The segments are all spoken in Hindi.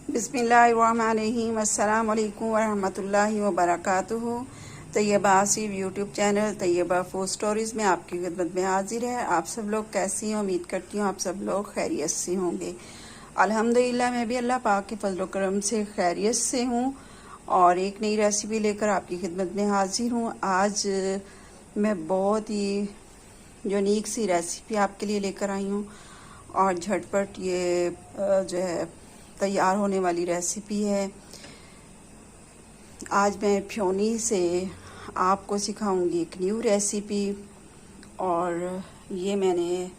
बिस्मिल्लाहिर्रहमानिर्रहीम। अस्सलाम वालेकुम वरहमतुल्लाहि वबरकातुहू। Tayyaba Asif YouTube channel Tayyaba food stories में आपकी खिदमत में हाजिर है। आप सब लोग कैसी हैं? उम्मीद करती हूँ आप सब लोग खैरियत से होंगे। अल्हम्दुलिल्लाह मैं भी अल्लाह पाक के फजल करम से खैरियत से हूँ और एक नई रेसिपी लेकर आपकी खिदमत में हाजिर हूँ। आज मैं बहुत ही यूनिक सी रेसिपी आपके लिए लेकर आई हूँ और झटपट ये जो है तैयार होने वाली रेसिपी है। आज मैं फ्योनी से आपको सिखाऊंगी एक न्यू रेसिपी और ये मैंने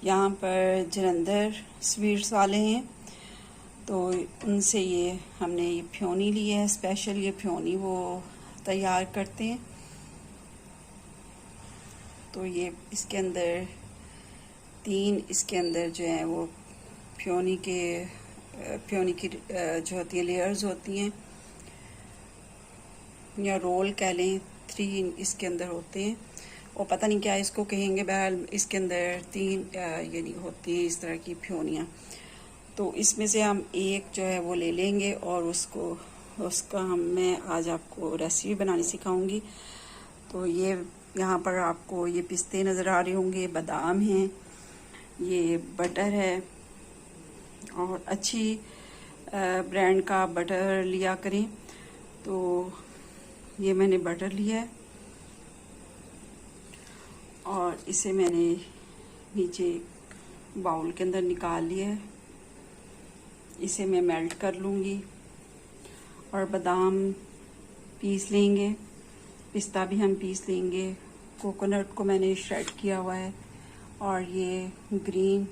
यहाँ पर जलंधर स्वीट्स वाले हैं तो उनसे ये हमने ये फ्योनी ली है। स्पेशल ये फ्योनी वो तैयार करते हैं। तो ये इसके अंदर इसके अंदर जो है वो फ्योनी की जो होती है लेयर्स होती हैं या रोल कह लें, 3 इसके अंदर होते हैं और पता नहीं क्या इसको कहेंगे। बहरहाल इसके अंदर 3 यानी होती हैं इस तरह की फ्योनियाँ। तो इसमें से हम एक जो है वो ले लेंगे और मैं आज आपको रेसिपी बनानी सिखाऊंगी। तो ये यहाँ पर आपको ये पिस्ते नज़र आ रहे होंगे, बादाम हैं, ये बटर है और अच्छी ब्रांड का बटर लिया करें। तो ये मैंने बटर लिया है और इसे मैंने नीचे बाउल के अंदर निकाल लिया है। इसे मैं मेल्ट कर लूँगी और बादाम पीस लेंगे, पिस्ता भी हम पीस लेंगे, कोकोनट को मैंने श्रेड किया हुआ है और ये ग्रीन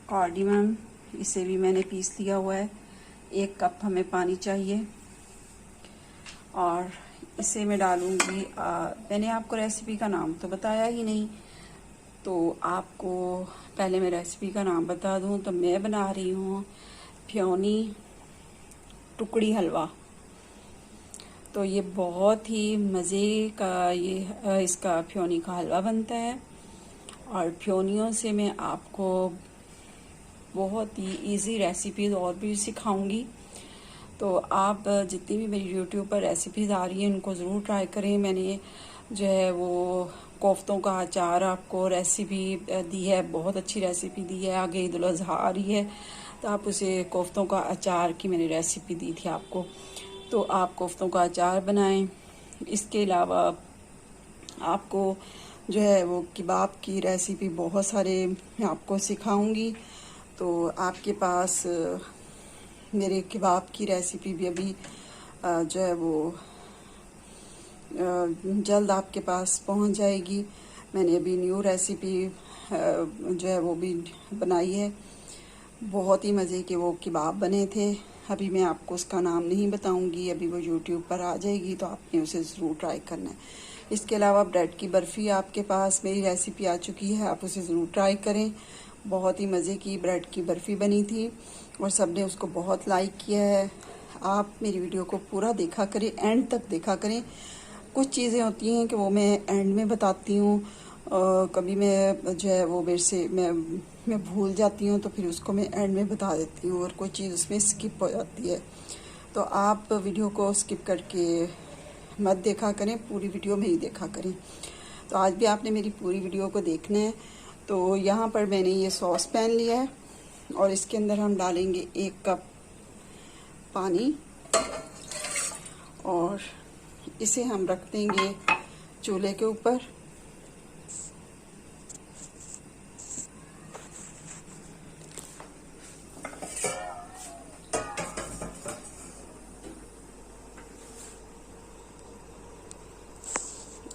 कार्डिमम इसे भी मैंने पीस लिया हुआ है। 1 कप हमें पानी चाहिए और इसे मैं डालूँगी। मैंने आपको रेसिपी का नाम तो बताया ही नहीं, तो आपको पहले मैं रेसिपी का नाम बता दूँ तो मैं बना रही हूँ फ्योनी टुकड़ी हलवा। तो ये बहुत ही मज़े का इसका फ्योनी का हलवा बनता है और फ्योनियों से मैं आपको बहुत ही इजी रेसिपीज़ और भी सिखाऊंगी। तो आप जितनी भी मेरी यूट्यूब पर रेसिपीज़ आ रही हैं उनको ज़रूर ट्राई करें। मैंने जो है वो कोफ्तों का अचार आपको रेसिपी दी है, बहुत अच्छी रेसिपी दी है। आगे ईद उल अज़हा आ रही है तो आप उसे कोफ्तों का अचार की मैंने रेसिपी दी थी आपको, तो आप कोफ्तों का अचार बनाएं। इसके अलावा आपको जो है वो कबाब की रेसिपी बहुत सारे मैं आपको सिखाऊंगी। तो आपके पास मेरे कबाब की रेसिपी भी अभी जो है वो जल्द आपके पास पहुंच जाएगी। मैंने अभी न्यू रेसिपी जो है वो भी बनाई है। बहुत ही मज़े के वो कबाब बने थे। अभी मैं आपको उसका नाम नहीं बताऊंगी, अभी वो यूट्यूब पर आ जाएगी तो आपने उसे ज़रूर ट्राई करना है। इसके अलावा ब्रेड की बर्फ़ी आपके पास मेरी रेसिपी आ चुकी है, आप उसे ज़रूर ट्राई करें। बहुत ही मज़े की ब्रेड की बर्फ़ी बनी थी और सब ने उसको बहुत लाइक किया है। आप मेरी वीडियो को पूरा देखा करें, एंड तक देखा करें। कुछ चीज़ें होती हैं कि वो मैं एंड में बताती हूँ, कभी मैं जो है वो मेरे से मैं भूल जाती हूँ तो फिर उसको मैं एंड में बता देती हूँ और कोई चीज़ उसमें स्किप हो जाती है। तो आप वीडियो को स्किप करके मत देखा करें, पूरी वीडियो में ही देखा करें। तो आज भी आपने मेरी पूरी वीडियो को देखना है। तो यहाँ पर मैंने ये सॉस पैन लिया है और इसके अंदर हम डालेंगे 1 कप पानी और इसे हम रख देंगे चूल्हे के ऊपर।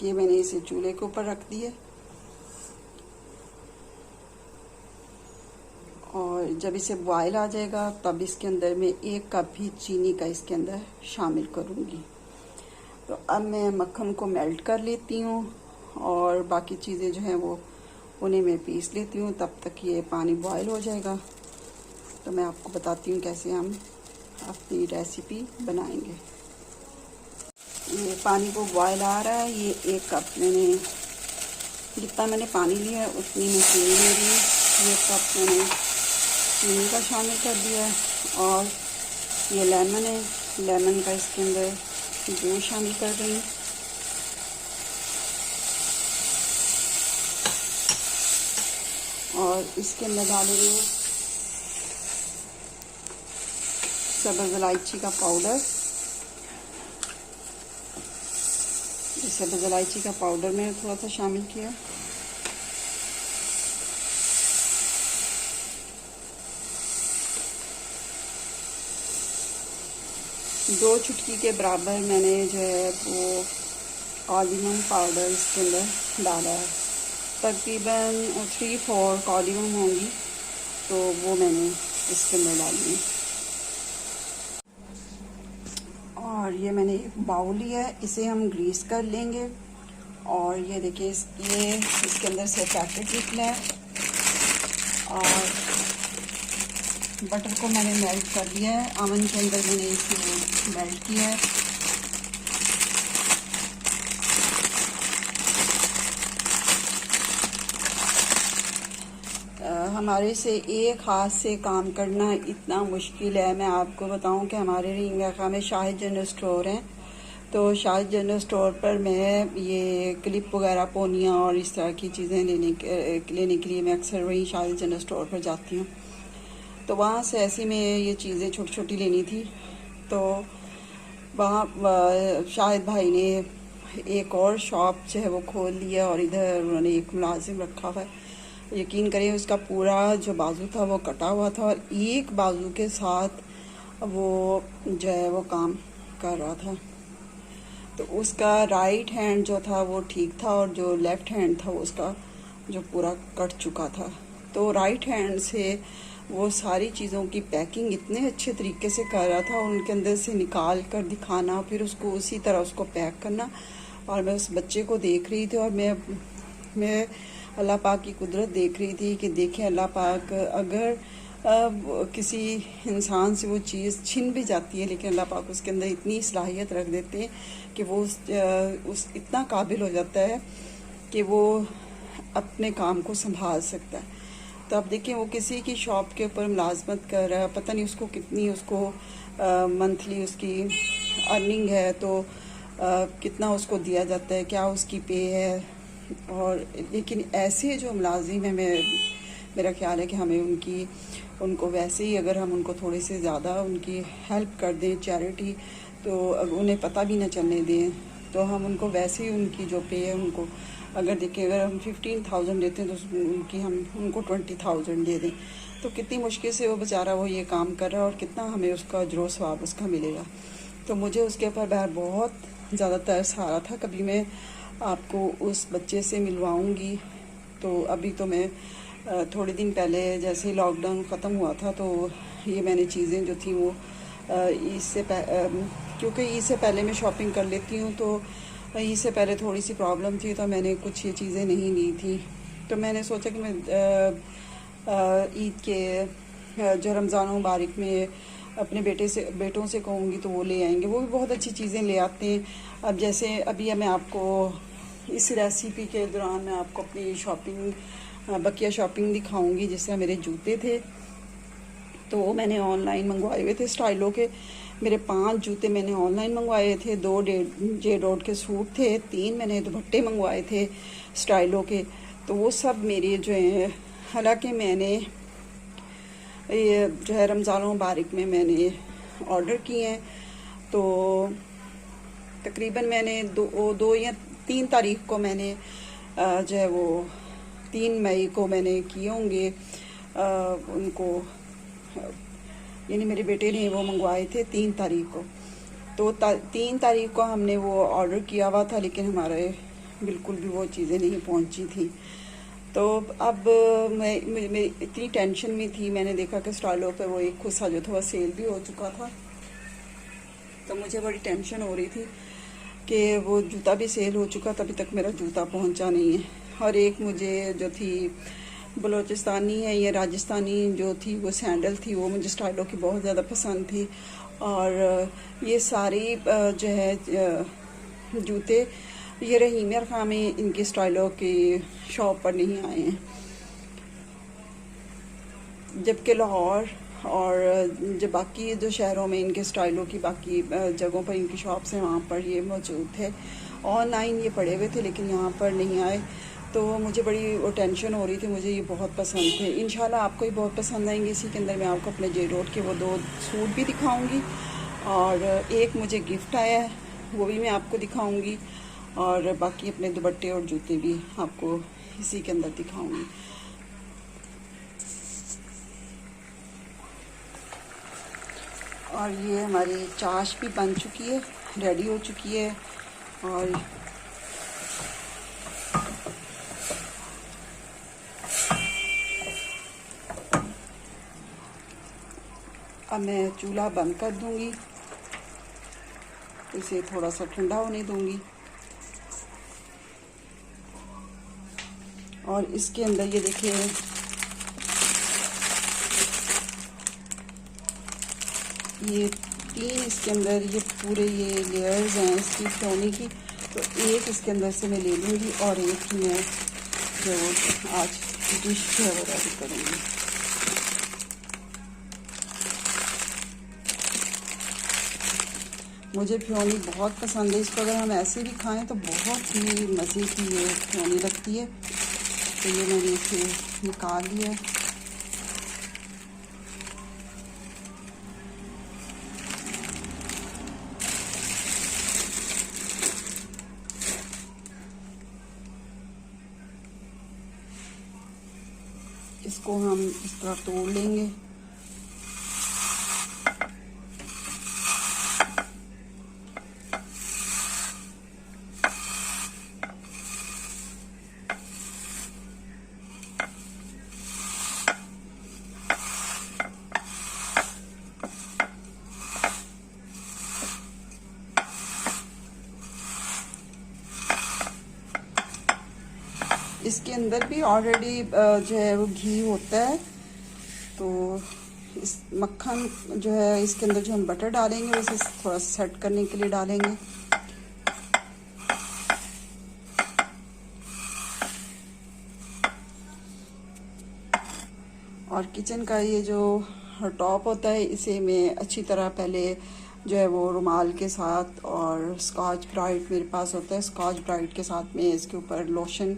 ये मैंने इसे चूल्हे के ऊपर रख दिया और जब इसे बॉयल आ जाएगा तब इसके अंदर मैं 1 कप भी चीनी का इसके अंदर शामिल करूँगी। तो अब मैं मक्खन को मेल्ट कर लेती हूँ और बाकी चीज़ें जो हैं वो उन्हें मैं पीस लेती हूँ। तब तक ये पानी बॉयल हो जाएगा तो मैं आपको बताती हूँ कैसे हम अपनी रेसिपी बनाएंगे। ये पानी को बॉयल आ रहा है। ये 1 कप जितना मैंने पानी लिया है उतनी मैं चीनी ले रही हूँ। 1 कप मैंने चीनी का शामिल कर दिया है, और ये लेमन है, लेमन का इसके अंदर जूस शामिल कर रही हूँ। और इसके अंदर डालेंगे सब्ज़ इलायची का पाउडर। सब्ज़ इलायची का पाउडर मैंने थोड़ा सा शामिल किया। दो चुटकी के बराबर मैंने जो है वो कार्डमम पाउडर इसके अंदर डाला है। तकरीबन 3-4 कार्डमम होंगी, तो वो मैंने इसके अंदर डाली है। और ये मैंने एक बाउल लिया है, इसे हम ग्रीस कर लेंगे। और ये देखिए ये इसके अंदर से पैकेट निकला है, और बटर को मैंने मेल्ट कर लिया है। अवन के अंदर मैंने इसे मेल्ट किया है। हमारे से एक हाथ से काम करना इतना मुश्किल है। मैं आपको बताऊं कि हमारे रिंगा में शाहिद जनरल स्टोर है, तो शाहिद जनरल स्टोर पर मैं ये क्लिप वगैरह, पोनियाँ और इस तरह की चीज़ें लेने के लिए मैं अक्सर वही शाहिद जनरल स्टोर पर जाती हूँ। तो वहाँ से ऐसी में ये चीज़ें छोटी छोटी लेनी थी, तो वहाँ शाहिद भाई ने एक और शॉप जो है वो खोल लिया, और इधर उन्होंने एक मुलाजिम रखा हुआ है। यकीन करिए उसका पूरा जो बाजू था वो कटा हुआ था, और एक बाजू के साथ वो जो है वो काम कर रहा था। तो उसका राइट हैंड जो था वो ठीक था, और जो लेफ़्ट हैंड था उसका जो पूरा कट चुका था। तो राइट हैंड से वो सारी चीज़ों की पैकिंग इतने अच्छे तरीके से कर रहा था, उनके अंदर से निकाल कर दिखाना, फिर उसको उसी तरह उसको पैक करना। और मैं उस बच्चे को देख रही थी, और मैं अल्लाह पाक की कुदरत देख रही थी कि देखें अल्लाह पाक अगर किसी इंसान से वो चीज़ छिन भी जाती है, लेकिन अल्लाह पाक उसके अंदर इतनी सलाहियत रख देते हैं कि वो उस इतना काबिल हो जाता है कि वो अपने काम को संभाल सकता है। तो अब देखिए वो किसी की शॉप के ऊपर मुलाजमत कर रहा है, पता नहीं उसको कितनी उसको मंथली उसकी अर्निंग है, तो कितना उसको दिया जाता है, क्या उसकी पे है। और लेकिन ऐसे जो मुलाजिम हैं, मेरा ख्याल है कि हमें उनको वैसे ही अगर हम उनको थोड़े से ज़्यादा उनकी हेल्प कर दें, चैरिटी, तो उन्हें पता भी ना चलने दें, तो हम उनको वैसे ही उनकी जो पे है उनको अगर देखें, अगर हम 15,000 देते हैं तो हम उनको 20,000 दे दें, तो कितनी मुश्किल से वो बेचारा वो ये काम कर रहा है, और कितना हमें उसका अजर सवाब उसका मिलेगा। तो मुझे उसके ऊपर बहुत ज़्यादा तरस आ रहा था। कभी मैं आपको उस बच्चे से मिलवाऊंगी। तो अभी तो मैं थोड़े दिन पहले जैसे ही लॉकडाउन ख़त्म हुआ था, तो ये मैंने चीज़ें जो थी वो क्योंकि इससे पहले मैं शॉपिंग कर लेती हूँ, तो इससे पहले थोड़ी सी प्रॉब्लम थी, तो मैंने कुछ ये चीज़ें नहीं ली थी। तो मैंने सोचा कि मैं ईद के जो रमज़ान मुबारक में अपने बेटों से कहूँगी तो वो ले आएंगे, वो भी बहुत अच्छी चीज़ें ले आते हैं। अब जैसे अभी मैं आपको इस रेसिपी के दौरान मैं आपको अपनी शॉपिंग बकिया शॉपिंग दिखाऊंगी। जिस तरह मेरे जूते थे, तो वो मैंने ऑनलाइन मंगवाए हुए थे स्टाइलों के। मेरे 5 जूते मैंने ऑनलाइन मंगवाए थे, 2 जे डॉट के सूट थे, 3 मैंने दुपट्टे मंगवाए थे स्टाइलों के। तो वो सब मेरे जो हैं, हालांकि मैंने ये जो है रमज़ान मुबारक में मैंने ऑर्डर किए हैं, तो तकरीबन मैंने 2 या 3 तारीख को मैंने जो है वो 3 मई को मैंने किए होंगे उनको, यानी मेरे बेटे ने वो मंगवाए थे 3 तारीख को। तो 3 तारीख को हमने वो ऑर्डर किया हुआ था, लेकिन हमारे बिल्कुल भी वो चीज़ें नहीं पहुंची थी। तो अब मेरी इतनी टेंशन में थी, मैंने देखा कि स्टाइलों पे वो एक खुसा जो था वह सेल भी हो चुका था, तो मुझे बड़ी टेंशन हो रही थी कि वो जूता भी सेल हो चुका, तभी तक मेरा जूता पहुंचा नहीं है। और एक मुझे जो थी बलोचिस्तानी है या राजस्थानी जो थी वो सैंडल थी, वो मुझे स्टाइलों की बहुत ज़्यादा पसंद थी। और ये सारी जो है जूते ये रहीम खां में इनकी स्टाइलों की शॉप पर नहीं आए हैं। जबकि लाहौर और जो बाकी जो शहरों में इनके स्टाइलों की बाकी जगहों पर इनकी शॉप्स हैं वहाँ पर ये मौजूद थे। ऑनलाइन ये पड़े हुए थे लेकिन यहाँ पर नहीं आए, तो मुझे बड़ी वो टेंशन हो रही थी। मुझे ये बहुत पसंद थे, इंशाल्लाह आपको ही बहुत पसंद आएंगे। इसी के अंदर मैं आपको अपने जे रोड के वो 2 सूट भी दिखाऊंगी और एक मुझे गिफ्ट आया है वो भी मैं आपको दिखाऊंगी, और बाकी अपने दुपट्टे और जूते भी आपको इसी के अंदर दिखाऊंगी। और ये हमारी चाश भी बन चुकी है, रेडी हो चुकी है। और अब मैं चूल्हा बंद कर दूंगी, इसे थोड़ा सा ठंडा होने दूंगी। और इसके अंदर ये देखिए ये 3 इसके अंदर ये पूरे ये लेयर्स हैं इसकी फ्योनी की, तो एक इसके अंदर से मैं ले लूँगी और एक ही मैं जो आज डिश है वो रेडी करूँगी। मुझे फ्योनी बहुत पसंद है, इसको अगर हम ऐसे भी खाएं तो बहुत ही मज़े की ये फ्योनी लगती है। तो ये मैंने इसे निकाल लिया। इसको हम इस तरह तोड़ लेंगे। इसके अंदर भी ऑलरेडी जो है वो घी होता है, तो इस मक्खन जो है इसके अंदर जो हम बटर डालेंगे उसे थोड़ा सेट करने के लिए डालेंगे। और किचन का ये जो टॉप होता है इसे मैं अच्छी तरह पहले जो है वो रुमाल के साथ और स्कॉच ब्राइट मेरे पास होता है, स्कॉच ब्राइट के साथ में इसके ऊपर लोशन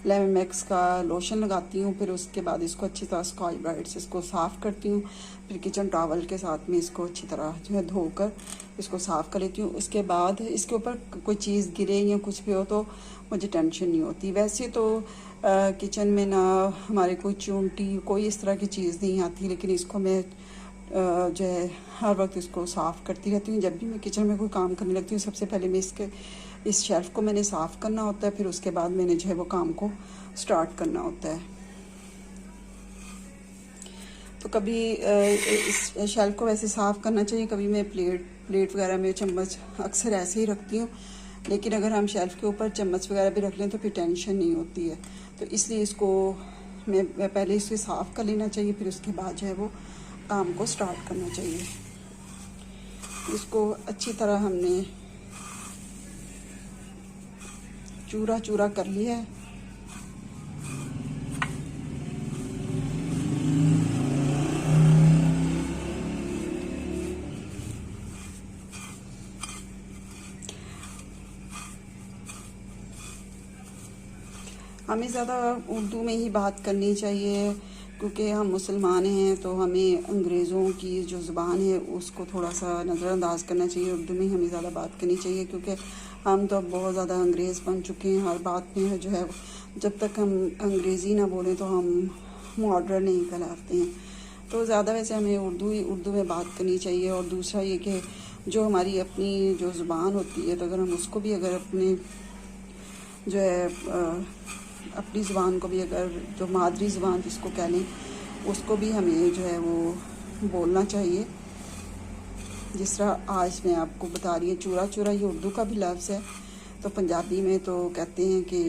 लेमन मैक्स का लोशन लगाती हूँ। फिर उसके बाद इसको अच्छी तरह स्कॉच ब्राइट से इसको साफ़ करती हूँ। फिर किचन टॉवल के साथ में इसको अच्छी तरह जो है धोकर इसको साफ़ कर लेती हूँ। उसके बाद इसके ऊपर कोई चीज़ गिरे या कुछ भी हो तो मुझे टेंशन नहीं होती। वैसे तो किचन में ना हमारे कोई चूंटी कोई इस तरह की चीज़ नहीं आती, लेकिन इसको मैं जो है हर वक्त इसको साफ़ करती रहती हूँ। जब भी मैं किचन में कोई काम करने लगती हूँ सबसे पहले मैं इस शेल्फ़ को मैंने साफ़ करना होता है, फिर उसके बाद मैंने जो है वो काम को स्टार्ट करना होता है। तो कभी इस शेल्फ़ को वैसे साफ़ करना चाहिए, कभी मैं प्लेट वगैरह में चम्मच अक्सर ऐसे ही रखती हूँ, लेकिन अगर हम शेल्फ़ के ऊपर चम्मच वगैरह भी रख लें तो फिर टेंशन नहीं होती है। तो इसलिए इसको मैं पहले इसे साफ़ कर लेना चाहिए, फिर उसके बाद जो है वो काम को स्टार्ट करना चाहिए। इसको अच्छी तरह हमने चूरा चूरा कर लिया है। हमें ज़्यादा उर्दू में ही बात करनी चाहिए, क्योंकि हम मुसलमान हैं तो हमें अंग्रेज़ों की जो ज़ुबान है उसको थोड़ा सा नज़रअंदाज करना चाहिए। उर्दू में ही हमें ज़्यादा बात करनी चाहिए, क्योंकि हम तो बहुत ज़्यादा अंग्रेज़ बन चुके हैं। हर बात में जो है जब तक हम अंग्रेज़ी ना बोलें तो हम मॉडर्न नहीं कहलाते हैं। तो ज़्यादा वैसे हमें उर्दू में बात करनी चाहिए। और दूसरा ये कि जो हमारी अपनी जो ज़ुबान होती है, तो अगर हम उसको भी अगर अपने जो है अपनी ज़ुबान को भी अगर जो मादरी ज़ुबान जिसको कह लें उसको भी हमें जो है वो बोलना चाहिए। जिस तरह आज मैं आपको बता रही हूँ चूरा चूरा, ये उर्दू का भी लफ्ज़ है, तो पंजाबी में तो कहते हैं कि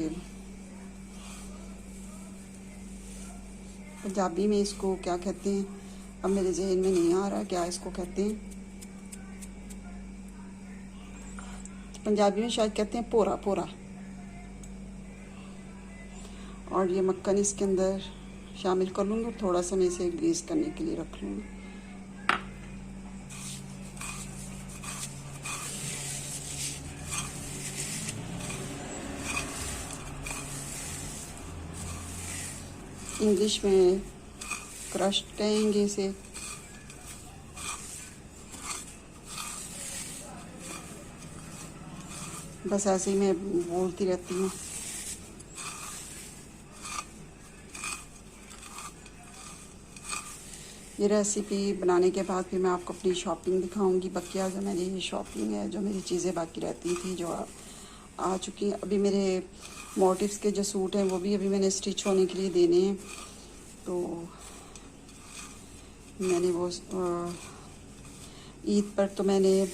पंजाबी में इसको क्या कहते हैं, अब मेरे जहन में नहीं आ रहा क्या इसको कहते हैं। पंजाबी में शायद कहते हैं पोरा पोरा। और ये मक्खन इसके अंदर शामिल कर लूँगी और थोड़ा सा मैं इसे ग्रीस करने के लिए रख लूँगी। इंग्लिश में क्रस्ट कहेंगे इसे। बस ऐसे ही मैं बोलती रहती हूँ। ये रेसिपी बनाने के बाद फिर मैं आपको अपनी शॉपिंग दिखाऊंगी। बकिया जो मेरी ये शॉपिंग है, जो मेरी चीज़ें बाकी रहती थी जो आ चुकी हैं। अभी मेरे मोटिव्स के जो सूट हैं वो भी अभी मैंने स्टिच होने के लिए देने हैं। तो मैंने वो ईद पर तो मैंने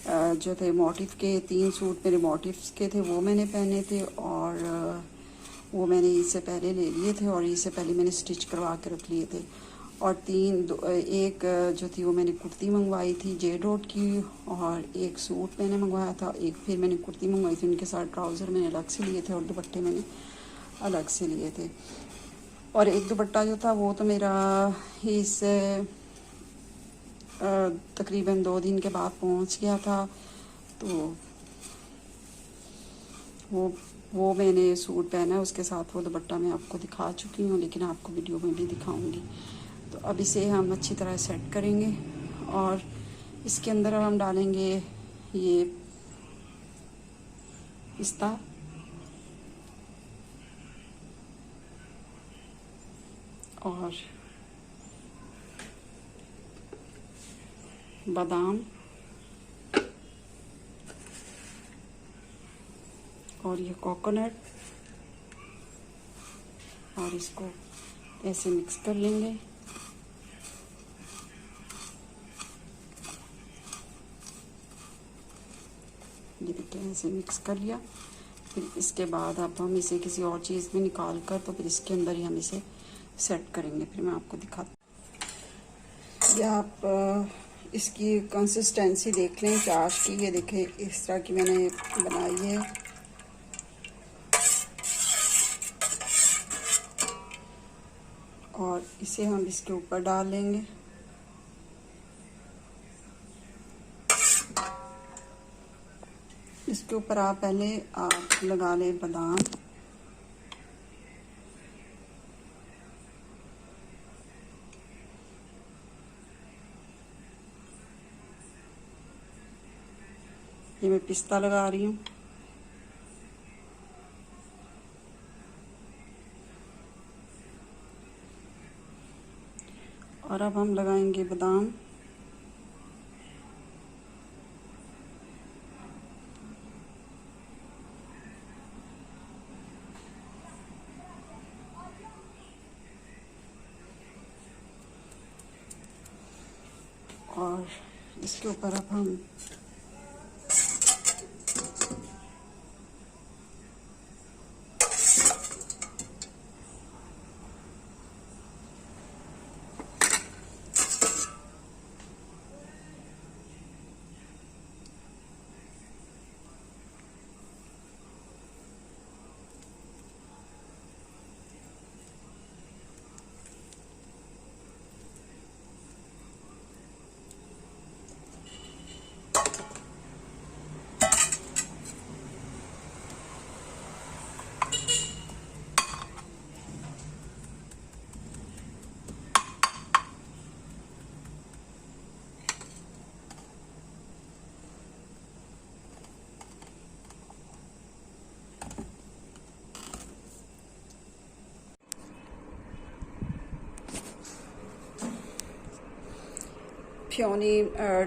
जो थे मोटिव के 3 सूट मेरे मोटिव्स के थे वो मैंने पहने थे, और वो मैंने ईद से पहले ले लिए थे और ईद से पहले मैंने स्टिच करवा के रख लिए थे। और एक जो थी वो मैंने कुर्ती मंगवाई थी जे डॉट की, और एक सूट मैंने मंगवाया था। एक फिर मैंने कुर्ती मंगवाई थी, उनके साथ ट्राउज़र मैंने अलग से लिए थे और दुपट्टे मैंने अलग से लिए थे। और एक दुपट्टा जो था वो तो मेरा इस तकरीबन 2 दिन के बाद पहुंच गया था। तो वो मैंने सूट पहना है, उसके साथ वो दुपट्टा मैं आपको दिखा चुकी हूँ, लेकिन आपको वीडियो में भी दिखाऊंगी। तो अब इसे हम अच्छी तरह सेट करेंगे और इसके अंदर हम डालेंगे ये पिस्ता, और बादाम, और ये कोकोनट, और इसको ऐसे मिक्स कर लेंगे। ये देखिए ऐसे मिक्स कर लिया। फिर इसके बाद अब हम इसे किसी और चीज़ में निकाल कर तो फिर इसके अंदर ही हम इसे सेट करेंगे। फिर मैं आपको दिखाती। ये आप इसकी कंसिस्टेंसी देख लें चाश की। ये देखें इस तरह की मैंने बनाई है। और इसे हम इसके ऊपर डाल लेंगे। इसके ऊपर आप पहले लगा लें बादाम, ये मैं पिस्ता लगा रही हूँ, और अब हम लगाएंगे बादाम, और इसके ऊपर अब हम फ्योनी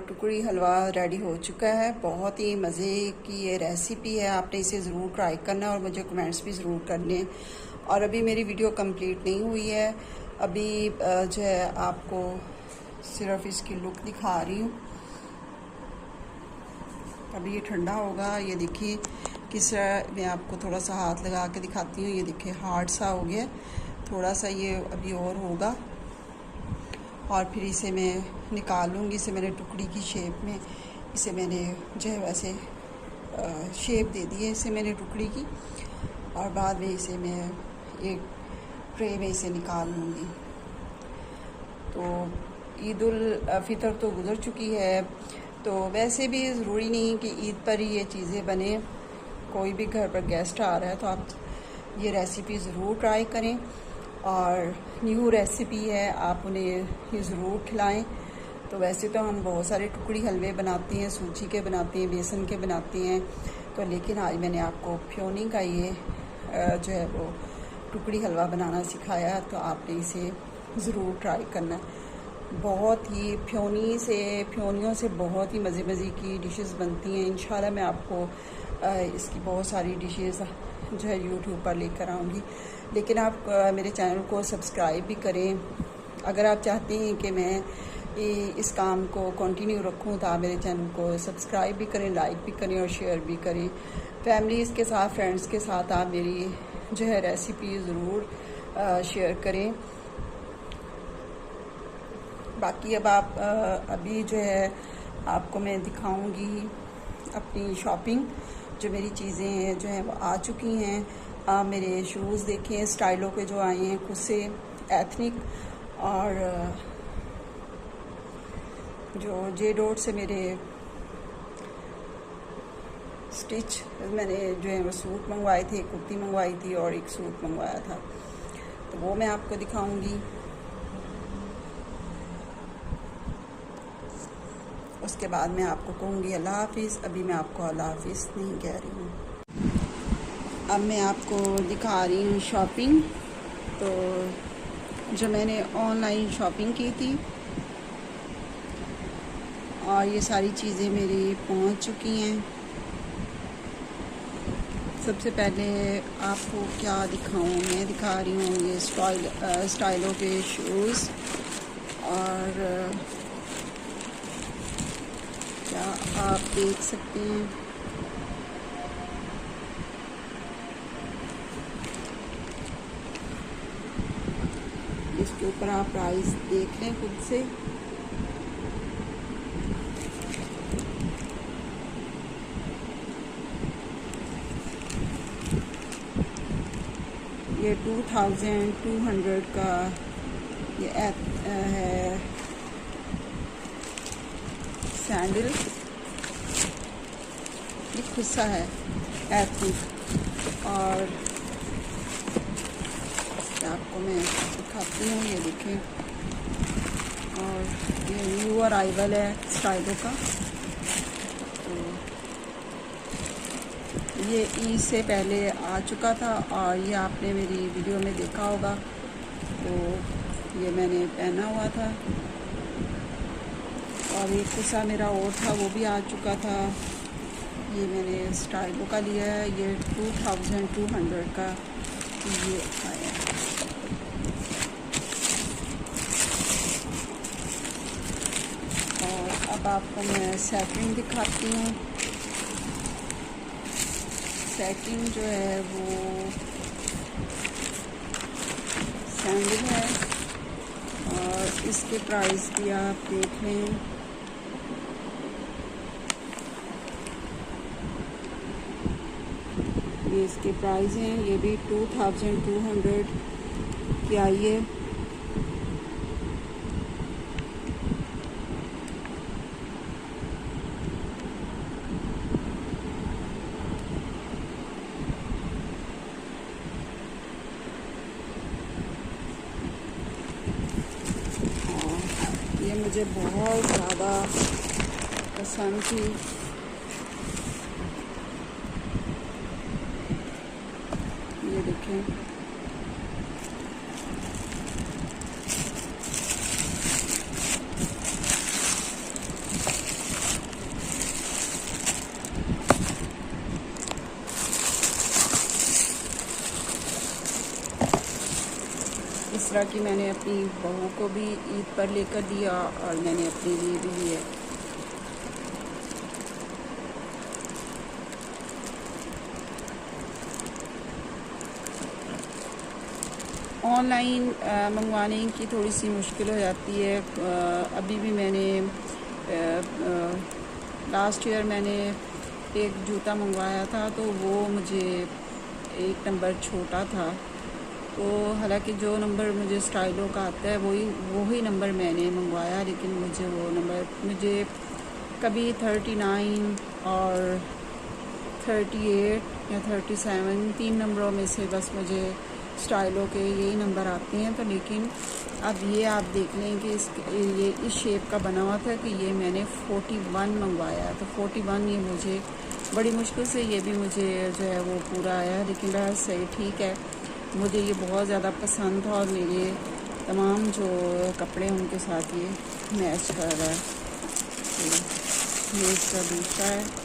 टुकड़ी हलवा रेडी हो चुका है। बहुत ही मज़े की ये रेसिपी है, आपने इसे ज़रूर ट्राई करना और मुझे कमेंट्स भी ज़रूर करने। और अभी मेरी वीडियो कंप्लीट नहीं हुई है, अभी जो है आपको सिर्फ इसकी लुक दिखा रही हूँ। अभी ये ठंडा होगा। ये देखिए किस तरह मैं आपको थोड़ा सा हाथ लगा के दिखाती हूँ। ये देखिए हार्ड सा हो गया, थोड़ा सा ये अभी और होगा, और फिर इसे मैं निकाल लूँगी। इसे मैंने टुकड़ी की शेप में इसे मैंने जो है वैसे शेप दे दी है इसे मैंने टुकड़ी की। और बाद में इसे मैं एक ट्रे में इसे निकाल लूँगी। तो ईद उल फितर तो गुज़र चुकी है, तो वैसे भी ज़रूरी नहीं कि ईद पर ही ये चीज़ें बने। कोई भी घर पर गेस्ट आ रहा है तो आप ये रेसिपी ज़रूर ट्राई करें, और न्यू रेसिपी है, आप उन्हें ये ज़रूर खिलाएं। तो वैसे तो हम बहुत सारे टुकड़ी हलवे बनाते हैं, सूजी के बनाते हैं, बेसन के बनाते हैं, तो लेकिन आज मैंने आपको फ्योनी का ये जो है वो टुकड़ी हलवा बनाना सिखाया, तो आपने इसे ज़रूर ट्राई करना। बहुत ही फ्योनियों से बहुत ही मज़े की डिशेस बनती हैं। इंशाल्लाह मैं आपको इसकी बहुत सारी डिशेस जो है यूट्यूब पर लेकर आऊँगी। लेकिन आप मेरे चैनल को सब्सक्राइब भी करें। अगर आप चाहते हैं कि मैं इस काम को कंटिन्यू रखूं तो आप मेरे चैनल को सब्सक्राइब भी करें, लाइक भी करें और शेयर भी करें। फैमिलीज़ के साथ, फ्रेंड्स के साथ आप मेरी जो है रेसिपी ज़रूर शेयर करें। बाकी अब आप अभी जो है आपको मैं दिखाऊंगी अपनी शॉपिंग। जो मेरी चीज़ें हैं जो हैं वो आ चुकी हैं। आप मेरे शूज़ देखें, स्टाइलों के जो आए हैं खुद से, एथनिक, और जो जे डॉट से मेरे स्टिच मैंने जो है वो सूट मंगवाए थे, कुर्ती मंगवाई थी और एक सूट मंगवाया था, तो वो मैं आपको दिखाऊंगी। उसके बाद मैं आपको कहूँगी अल्लाह हाफिज़। अभी मैं आपको अल्लाह हाफिज़ नहीं कह रही हूँ। अब मैं आपको दिखा रही हूँ शॉपिंग। तो जो मैंने ऑनलाइन शॉपिंग की थी, और ये सारी चीज़ें मेरी पहुँच चुकी हैं। सबसे पहले आपको क्या दिखाऊँ, मैं दिखा रही हूँ ये स्टाइलों के शूज़। और क्या आप देख सकते हैं, इसके ऊपर आप प्राइस देख लें खुद से। ये 2200 का ये है सैंडल, ये खुस्सा है एथनिक। और आपको मैं दिखाती हूँ, ये देखें। और ये न्यू अराइवल है स्टाइलों का। तो ये ईद से पहले आ चुका था और ये आपने मेरी वीडियो में देखा होगा। तो ये मैंने पहना हुआ था, और एक कुर्सा मेरा और था वो भी आ चुका था। ये मैंने स्टाइलों का लिया है, ये 2200 का ये आया। और अब आपको मैं सेटिंग दिखाती हूँ। सेटिंग जो है वो सैंडल है, और इसके प्राइस भी आप देख लें। ये इसके प्राइस हैं, ये भी 2200 की आई है। ये मुझे बहुत ज़्यादा पसंद थी। ये देखें, इस तरह की मैंने अपनी बहू को भी ईद पर लेकर दिया और मैंने अपने लिए भी लिया। ऑनलाइन मंगवाने की थोड़ी सी मुश्किल हो जाती है। अभी भी मैंने लास्ट ईयर मैंने एक जूता मंगवाया था, तो वो मुझे 1 नंबर छोटा था, तो हालांकि जो नंबर मुझे स्टाइलो का आता है वही नंबर मैंने मंगवाया, लेकिन मुझे वो नंबर कभी 39 और 38 या 37 3 नंबरों में से बस मुझे स्टाइलो के यही नंबर आते हैं। तो लेकिन अब ये आप देख लें कि ये इस शेप का बना हुआ था कि ये मैंने 41 मंगवाया। तो 41 ये मुझे बड़ी मुश्किल से ये भी मुझे जो है वो पूरा आया, लेकिन बस सही ठीक है। मुझे ये बहुत ज़्यादा पसंद था और मेरे तमाम जो कपड़े उनके साथ ये मैच कर रहा है। तो ये इसका दूसरा है।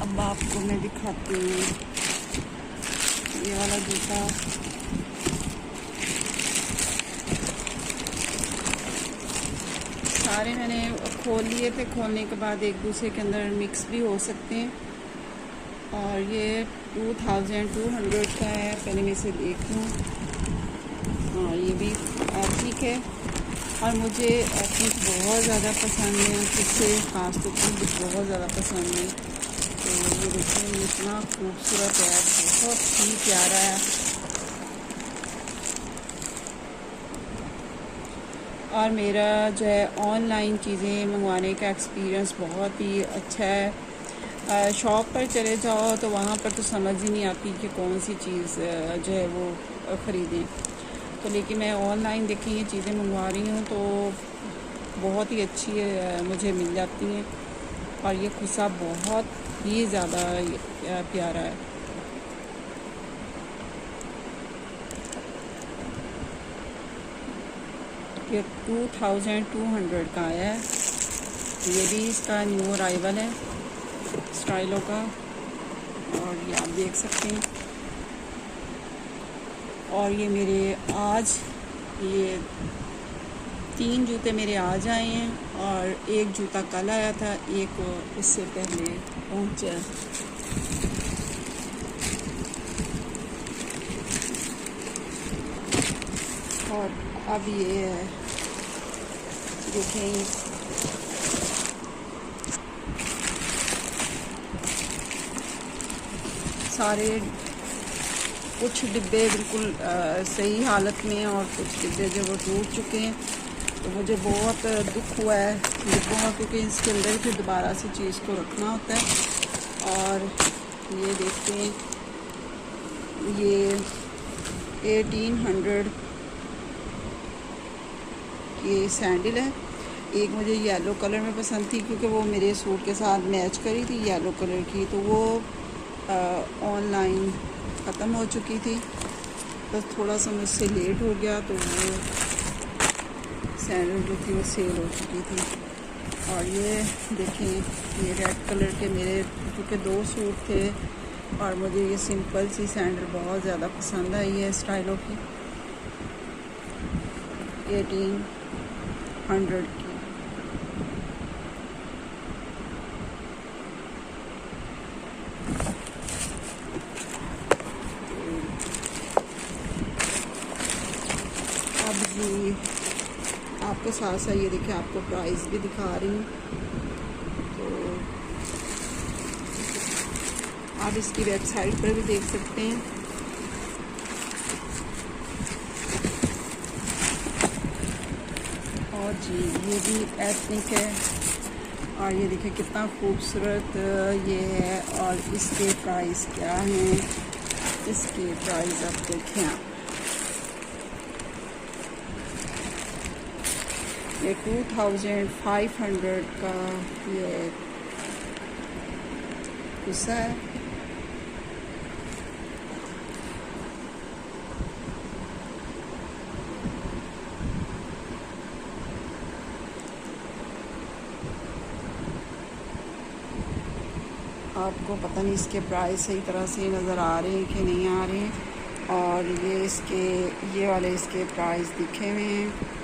अब आपको मैं दिखाती हूँ ये वाला जूता। सारे मैंने खोल लिए थे, खोलने के बाद एक दूसरे के अंदर मिक्स भी हो सकते हैं। और ये 2200 का है। पहले मैं इसे देख लूँ। हाँ, ये भी ठीक है। और मुझे एथनिक बहुत ज़्यादा पसंद है, इससे खास तौर पर बहुत ज़्यादा पसंद है। तो ये देखिए इतना खूबसूरत है, बहुत ही प्यारा है। और मेरा जो है ऑनलाइन चीज़ें मंगवाने का एक्सपीरियंस बहुत ही अच्छा है। शॉप पर चले जाओ तो वहाँ पर तो समझ ही नहीं आती कि कौन सी चीज़ जो है वो ख़रीदें। तो लेकिन मैं ऑनलाइन देखी ये चीज़ें मंगवा रही हूँ तो बहुत ही अच्छी मुझे मिल जाती हैं। और ये खुसा बहुत ही ज़्यादा प्यारा है। ये 2200 का आया है। ये भी इसका न्यू अराइवल है स्टाइलो का, और ये आप देख सकते हैं। और ये मेरे आज ये 3 जूते मेरे आज आए हैं और एक जूता कल आया था, एक इससे पहले पहुंचा। और अब ये है, देखें सारे कुछ डिब्बे बिल्कुल सही हालत में और कुछ डिब्बे जो वो टूट चुके हैं। तो मुझे बहुत दुख हुआ है डिब्बों का, क्योंकि इसके अंदर फिर दोबारा से चीज़ को रखना होता है। और ये देखते हैं, ये 1800 ये सैंडल है। एक मुझे येलो कलर में पसंद थी क्योंकि वो मेरे सूट के साथ मैच करी थी येलो कलर की, तो वो ऑनलाइन ख़त्म हो चुकी थी। बस थोड़ा सा मुझसे लेट हो गया तो वो सैंडल जो थी वो सेल हो चुकी थी। और ये देखें, ये रेड कलर के मेरे क्योंकि 2 सूट थे और मुझे ये सिंपल सी सैंडल बहुत ज़्यादा पसंद आई है स्टाइलो की, 1800 की। अब जी आपको साथ साथ ये देखिए आपको प्राइस भी दिखा रही हूँ। तो आप इसकी वेबसाइट पर भी देख सकते हैं। और जी ये भी एथनिक है और ये देखिए कितना खूबसूरत ये है। और इसके प्राइस क्या हैं, इसके प्राइस आप देखें आप, ये 2500 का ये कुर्सा है। आपको पता नहीं इसके प्राइस सही तरह से नज़र आ रहे हैं कि नहीं आ रहे हैं। और ये वाले इसके प्राइस दिखे हुए हैं।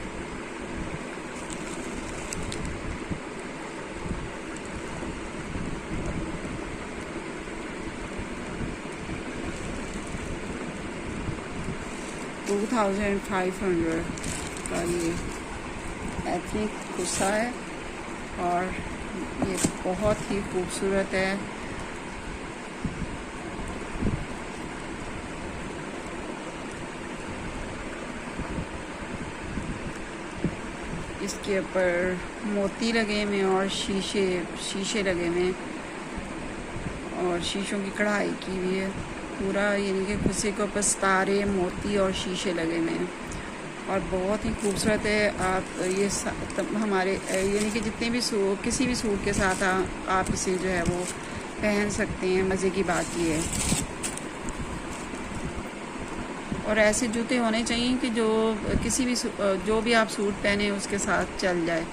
2500 का ये एथनिक कुर्ता है और ये बहुत ही खूबसूरत है। इसके ऊपर मोती लगे हुए और शीशे लगे हुए और शीशों की कढ़ाई की हुई है पूरा, यानी कि कुर्सी के ऊपर सितारे, मोती और शीशे लगे हुए हैं और बहुत ही खूबसूरत है। आप ये हमारे यानी कि जितने भी किसी भी सूट के साथ आप इसे जो है वो पहन सकते हैं। मज़े की बात ये है। और ऐसे जूते होने चाहिए कि जो किसी भी जो भी आप सूट पहने उसके साथ चल जाए।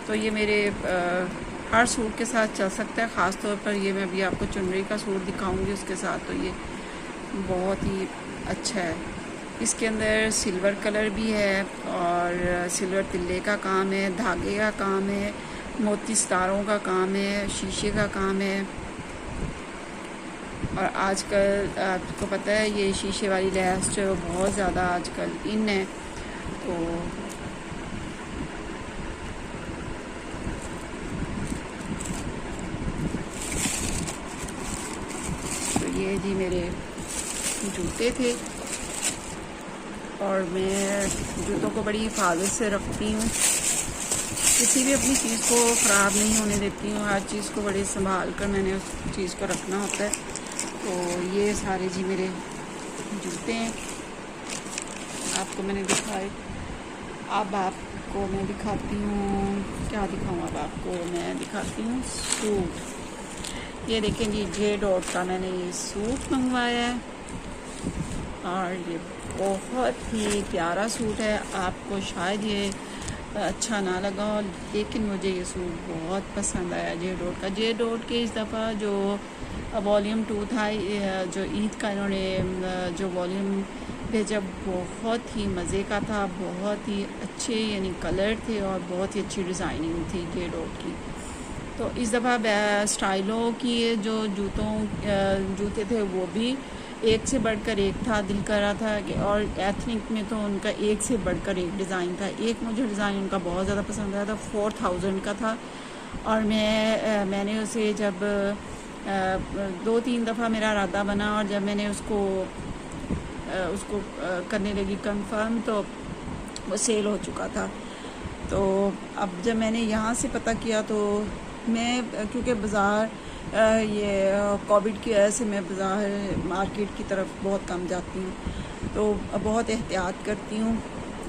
तो ये मेरे हर सूट के साथ चल सकता है। ख़ास तौर पर ये मैं अभी आपको चुनरी का सूट दिखाऊंगी उसके साथ, तो ये बहुत ही अच्छा है। इसके अंदर सिल्वर कलर भी है और सिल्वर तिल्ले का काम है, धागे का काम है, मोती सितारों का काम है, शीशे का काम है। और आजकल आपको पता है ये शीशे वाली लैस जो है बहुत ज़्यादा आजकल इन है। तो ये जी मेरे जूते थे और मैं जूतों को बड़ी हिफाजत से रखती हूँ। किसी भी अपनी चीज़ को ख़राब नहीं होने देती हूँ। हर चीज़ को बड़े संभाल कर मैंने उस चीज़ को रखना होता है। तो ये सारे जी मेरे जूते हैं, आपको मैंने दिखाए। अब आपको मैं दिखाती हूँ, क्या दिखाऊँ अब आपको मैं दिखाती हूँ सूट। ये देखें जी, जे डॉट का मैंने ये सूट मंगवाया है और ये बहुत ही प्यारा सूट है। आपको शायद ये अच्छा ना लगा हो, लेकिन मुझे ये सूट बहुत पसंद आया जे डॉट का। जे डॉट के इस दफ़ा जो वॉल्यूम 2 था, जो ईद का इन्होंने जो वॉल्यूम भेजा, बहुत ही मज़े का था। बहुत ही अच्छे यानी कलर थे और बहुत ही अच्छी डिज़ाइनिंग थी जे डॉट की। तो इस दफ़ा स्टाइलों की जो जूते थे वो भी एक से बढ़कर एक था। दिल कर रहा था कि, और एथनिक में तो उनका एक से बढ़कर एक डिज़ाइन था। एक मुझे डिज़ाइन उनका बहुत ज़्यादा पसंद आया था, 4000 का था और मैंने उसे जब 2-3 दफ़ा मेरा इरादा बना और जब मैंने उसको करने लगी कंफर्म तो वो सेल हो चुका था। तो अब जब मैंने यहाँ से पता किया तो मैं, क्योंकि बाज़ार ये कोविड की वजह से मैं बाज़ार मार्केट की तरफ बहुत कम जाती हूँ, तो बहुत एहतियात करती हूँ।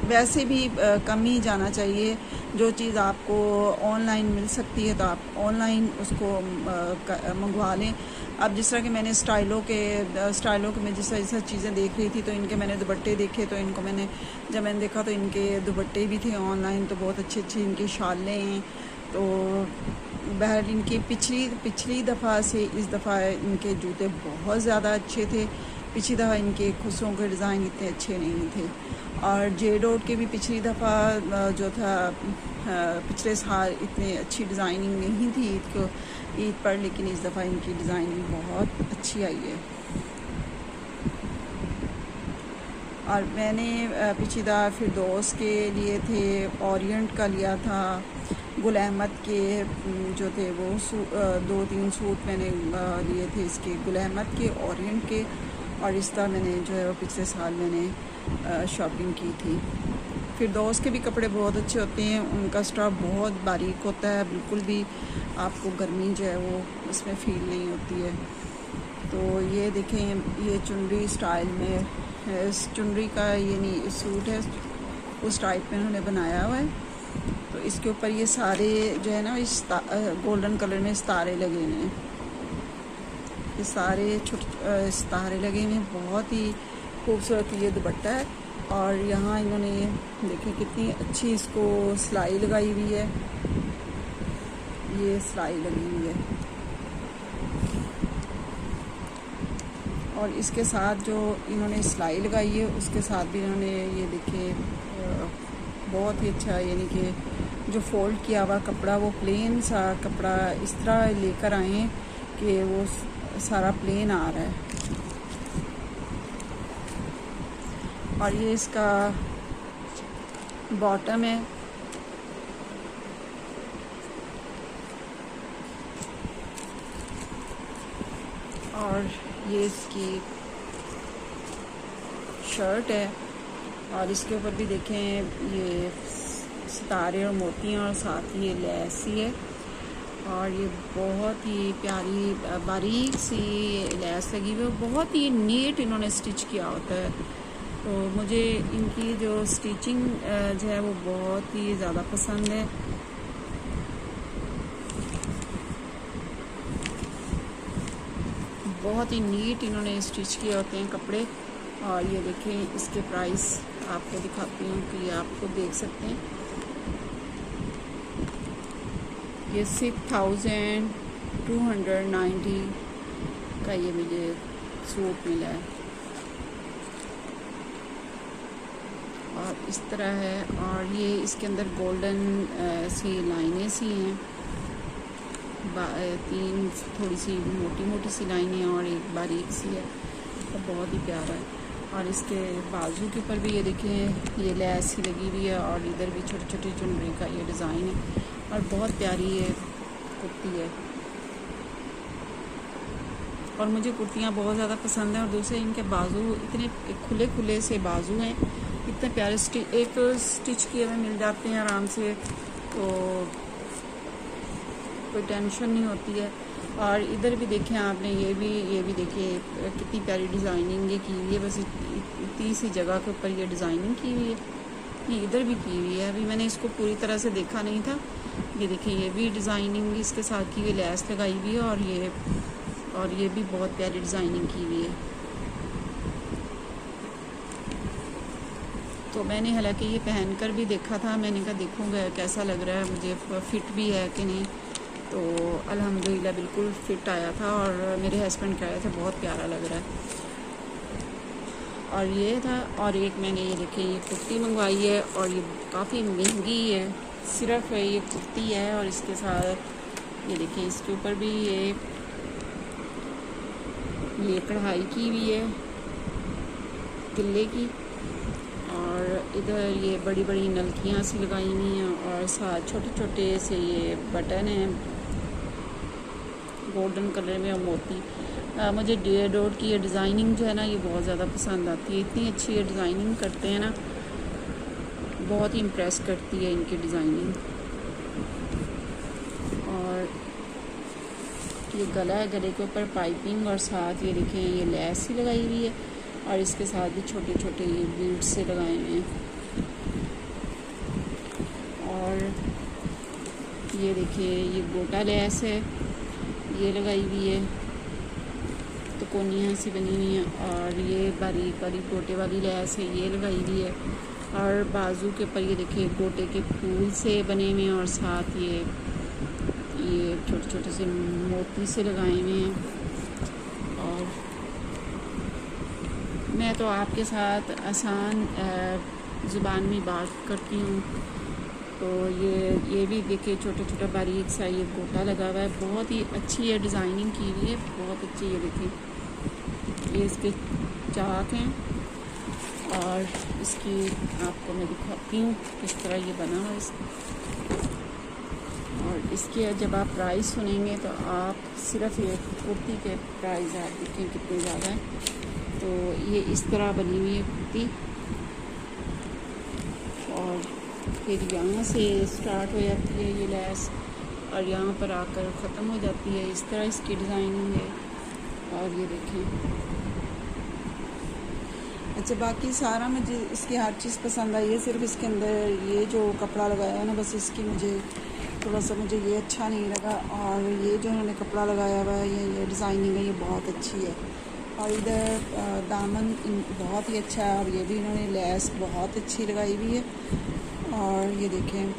वैसे भी कम ही जाना चाहिए। जो चीज़ आपको ऑनलाइन मिल सकती है तो आप ऑनलाइन उसको मंगवा लें। अब जिस तरह के मैंने स्टाइलों के मैं जिस तरह चीज़ें देख रही थी, तो इनके मैंने दुपट्टे देखे, तो इनको जब मैंने देखा तो इनके दुपट्टे भी थे ऑनलाइन, तो बहुत अच्छी इनकी शालें हैं। तो बहर इनकी पिछली दफ़ा से इस दफ़ा इनके जूते बहुत ज़्यादा अच्छे थे। पिछली दफ़ा इनके खुसरों के डिज़ाइन इतने अच्छे नहीं थे और जे डॉट के भी पिछली दफ़ा जो था पिछले साल इतने अच्छी डिज़ाइनिंग नहीं थी ईद पर, लेकिन इस दफ़ा इनकी डिज़ाइनिंग बहुत अच्छी आई है। और मैंने पिछली दफ़ा फिरदौस के लिए थे, ओरिएंट का लिया था, गुल अहमद के जो थे वो 2-3 सूट मैंने लिए थे इसके, गुल अहमद के, ओरिएंट के। और इस तरह मैंने जो है वो पिछले साल मैंने शॉपिंग की थी। फिरदौस के भी कपड़े बहुत अच्छे होते हैं, उनका स्टफ बहुत बारीक होता है, बिल्कुल भी आपको गर्मी जो है वो उसमें फील नहीं होती है। तो ये देखें, ये चुनरी स्टाइल में, इस चुनरी का ये नहीं सूट है, उस टाइप में उन्होंने बनाया हुआ है। तो इसके ऊपर ये सारे जो है ना इस गोल्डन कलर में सितारे लगे हुए हैं, ये सारे छोटे सितारे लगे हुए हैं। बहुत ही खूबसूरत ये दुपट्टा है और यहाँ इन्होंने देखें कितनी अच्छी इसको सिलाई लगाई हुई है, ये सिलाई लगी हुई है। और इसके साथ जो इन्होंने सिलाई लगाई है उसके साथ भी इन्होंने ये देखें बहुत ही अच्छा, यानी कि जो फोल्ड किया हुआ कपड़ा, वो प्लेन सा कपड़ा इस तरह लेकर आए हैं कि वो सारा प्लेन आ रहा है। और ये इसका बॉटम है। और ये इसकी शर्ट है और इसके ऊपर भी देखें ये सितारे और मोतियाँ और साथ ही ये लेस ही है। और ये बहुत ही प्यारी बारीक सी लेस लगी हुई है, बहुत ही नीट इन्होंने स्टिच किया होता है। तो मुझे इनकी जो स्टिचिंग जो है वो बहुत ही ज़्यादा पसंद है। बहुत ही नीट इन्होंने स्टिच किए होते हैं कपड़े। और ये देखें इसके प्राइस आपको दिखाती हूँ कि आपको देख सकते हैं। ये 6290 का ये मुझे सूट मिला है और इस तरह है। और ये इसके अंदर गोल्डन सी लाइनें सी हैं, 3 थोड़ी सी मोटी मोटी सी लाइनें और एक बारीक सी है, तो बहुत ही प्यारा है। और इसके बाजू के ऊपर भी ये देखें ये लेस ही लगी हुई है और इधर भी छोटी छोटी चुनरी का ये डिज़ाइन है और बहुत प्यारी ये कुर्ती है। और मुझे कुर्तियाँ बहुत ज़्यादा पसंद हैं। और दूसरे इनके बाजू इतने खुले खुले से बाजू हैं, इतने प्यारे एक स्टिच किए हुए मिल जाते हैं आराम से, तो कोई टेंशन नहीं होती है। और इधर भी देखें आपने ये भी देखिए कितनी प्यारी डिज़ाइनिंग ये की हुई है। बस इतनी सी जगह के ऊपर ये डिज़ाइनिंग की हुई है, ये इधर भी की हुई है। अभी मैंने इसको पूरी तरह से देखा नहीं था। ये देखिए ये भी डिज़ाइनिंग इसके साथ की हुई लेस लगाई हुई है और ये भी बहुत प्यारी डिज़ाइनिंग की हुई है। तो मैंने हालांकि ये पहनकर भी देखा था, मैंने कहा देखूँगा कैसा लग रहा है, मुझे फ़िट भी है कि नहीं। तो अल्हम्दुलिल्लाह बिल्कुल फ़िट आया था और मेरे हस्बैंड कह रहे थे बहुत प्यारा लग रहा है। और ये था। और एक मैंने ये देखिए ये कुर्ती मंगवाई है और ये काफ़ी महंगी है, सिर्फ ये कुर्ती है और इसके साथ ये देखिए इसके ऊपर भी ये कढ़ाई की हुई है तिल्ले की। और इधर ये बड़ी बड़ी नलकियाँ सी लगाई हुई हैं और साथ छोटे छोटे से ये बटन हैं गोल्डन कलर में और मोती। मुझे डोट की ये डिज़ाइनिंग जो है ना ये बहुत ज़्यादा पसंद आती है। इतनी अच्छी ये डिज़ाइनिंग करते हैं ना, बहुत ही इम्प्रेस करती है इनकी डिज़ाइनिंग। और ये गला है, गले के ऊपर पाइपिंग और साथ ये देखें ये लेस ही लगाई हुई है और इसके साथ भी छोटे छोटे ये बीड्स से लगाए हुए हैं। और ये देखिए ये गोटा लेस है, ये लगाई हुई है, तो कोनियाँ सी बनी हुई हैं। और ये बारीक बारीक गोटे वाली लेस है, ये लगाई हुई है। और बाजू के ऊपर ये देखिए गोटे के फूल से बने हुए हैं और साथ ये छोटे छोटे से मोती से लगाए हुए हैं। और मैं तो आपके साथ आसान ज़ुबान में बात करती हूँ। तो ये भी देखिए छोटा छोटा बारीक सा ये गोटा लगा हुआ है, बहुत ही अच्छी ये डिज़ाइनिंग की हुई है, बहुत अच्छी। ये देखिए ये इसके चाक हैं और इसकी आपको मैं दिखाती हूँ किस तरह ये बना हुआ है। और इसके जब आप प्राइस सुनेंगे तो आप सिर्फ ये कुर्ती के प्राइस आप देखें कितने ज़्यादा हैं। तो ये इस तरह बनी हुई है कुर्ती और फिर यहाँ से स्टार्ट हो जाती है ये लेस और यहाँ पर आकर ख़त्म हो जाती है। इस तरह इसकी डिज़ाइनिंग है। और ये देखें, अच्छा बाकी सारा मुझे इसकी हर चीज़ पसंद आई है, सिर्फ इसके अंदर ये जो कपड़ा लगाया है ना बस इसकी मुझे थोड़ा सा मुझे ये अच्छा नहीं लगा। और ये जो उन्होंने कपड़ा लगाया हुआ है ये डिज़ाइनिंग है, ये बहुत अच्छी है। और इधर दामन बहुत ही अच्छा है और ये भी इन्होंने लेस बहुत अच्छी लगाई हुई है। और ये देखें,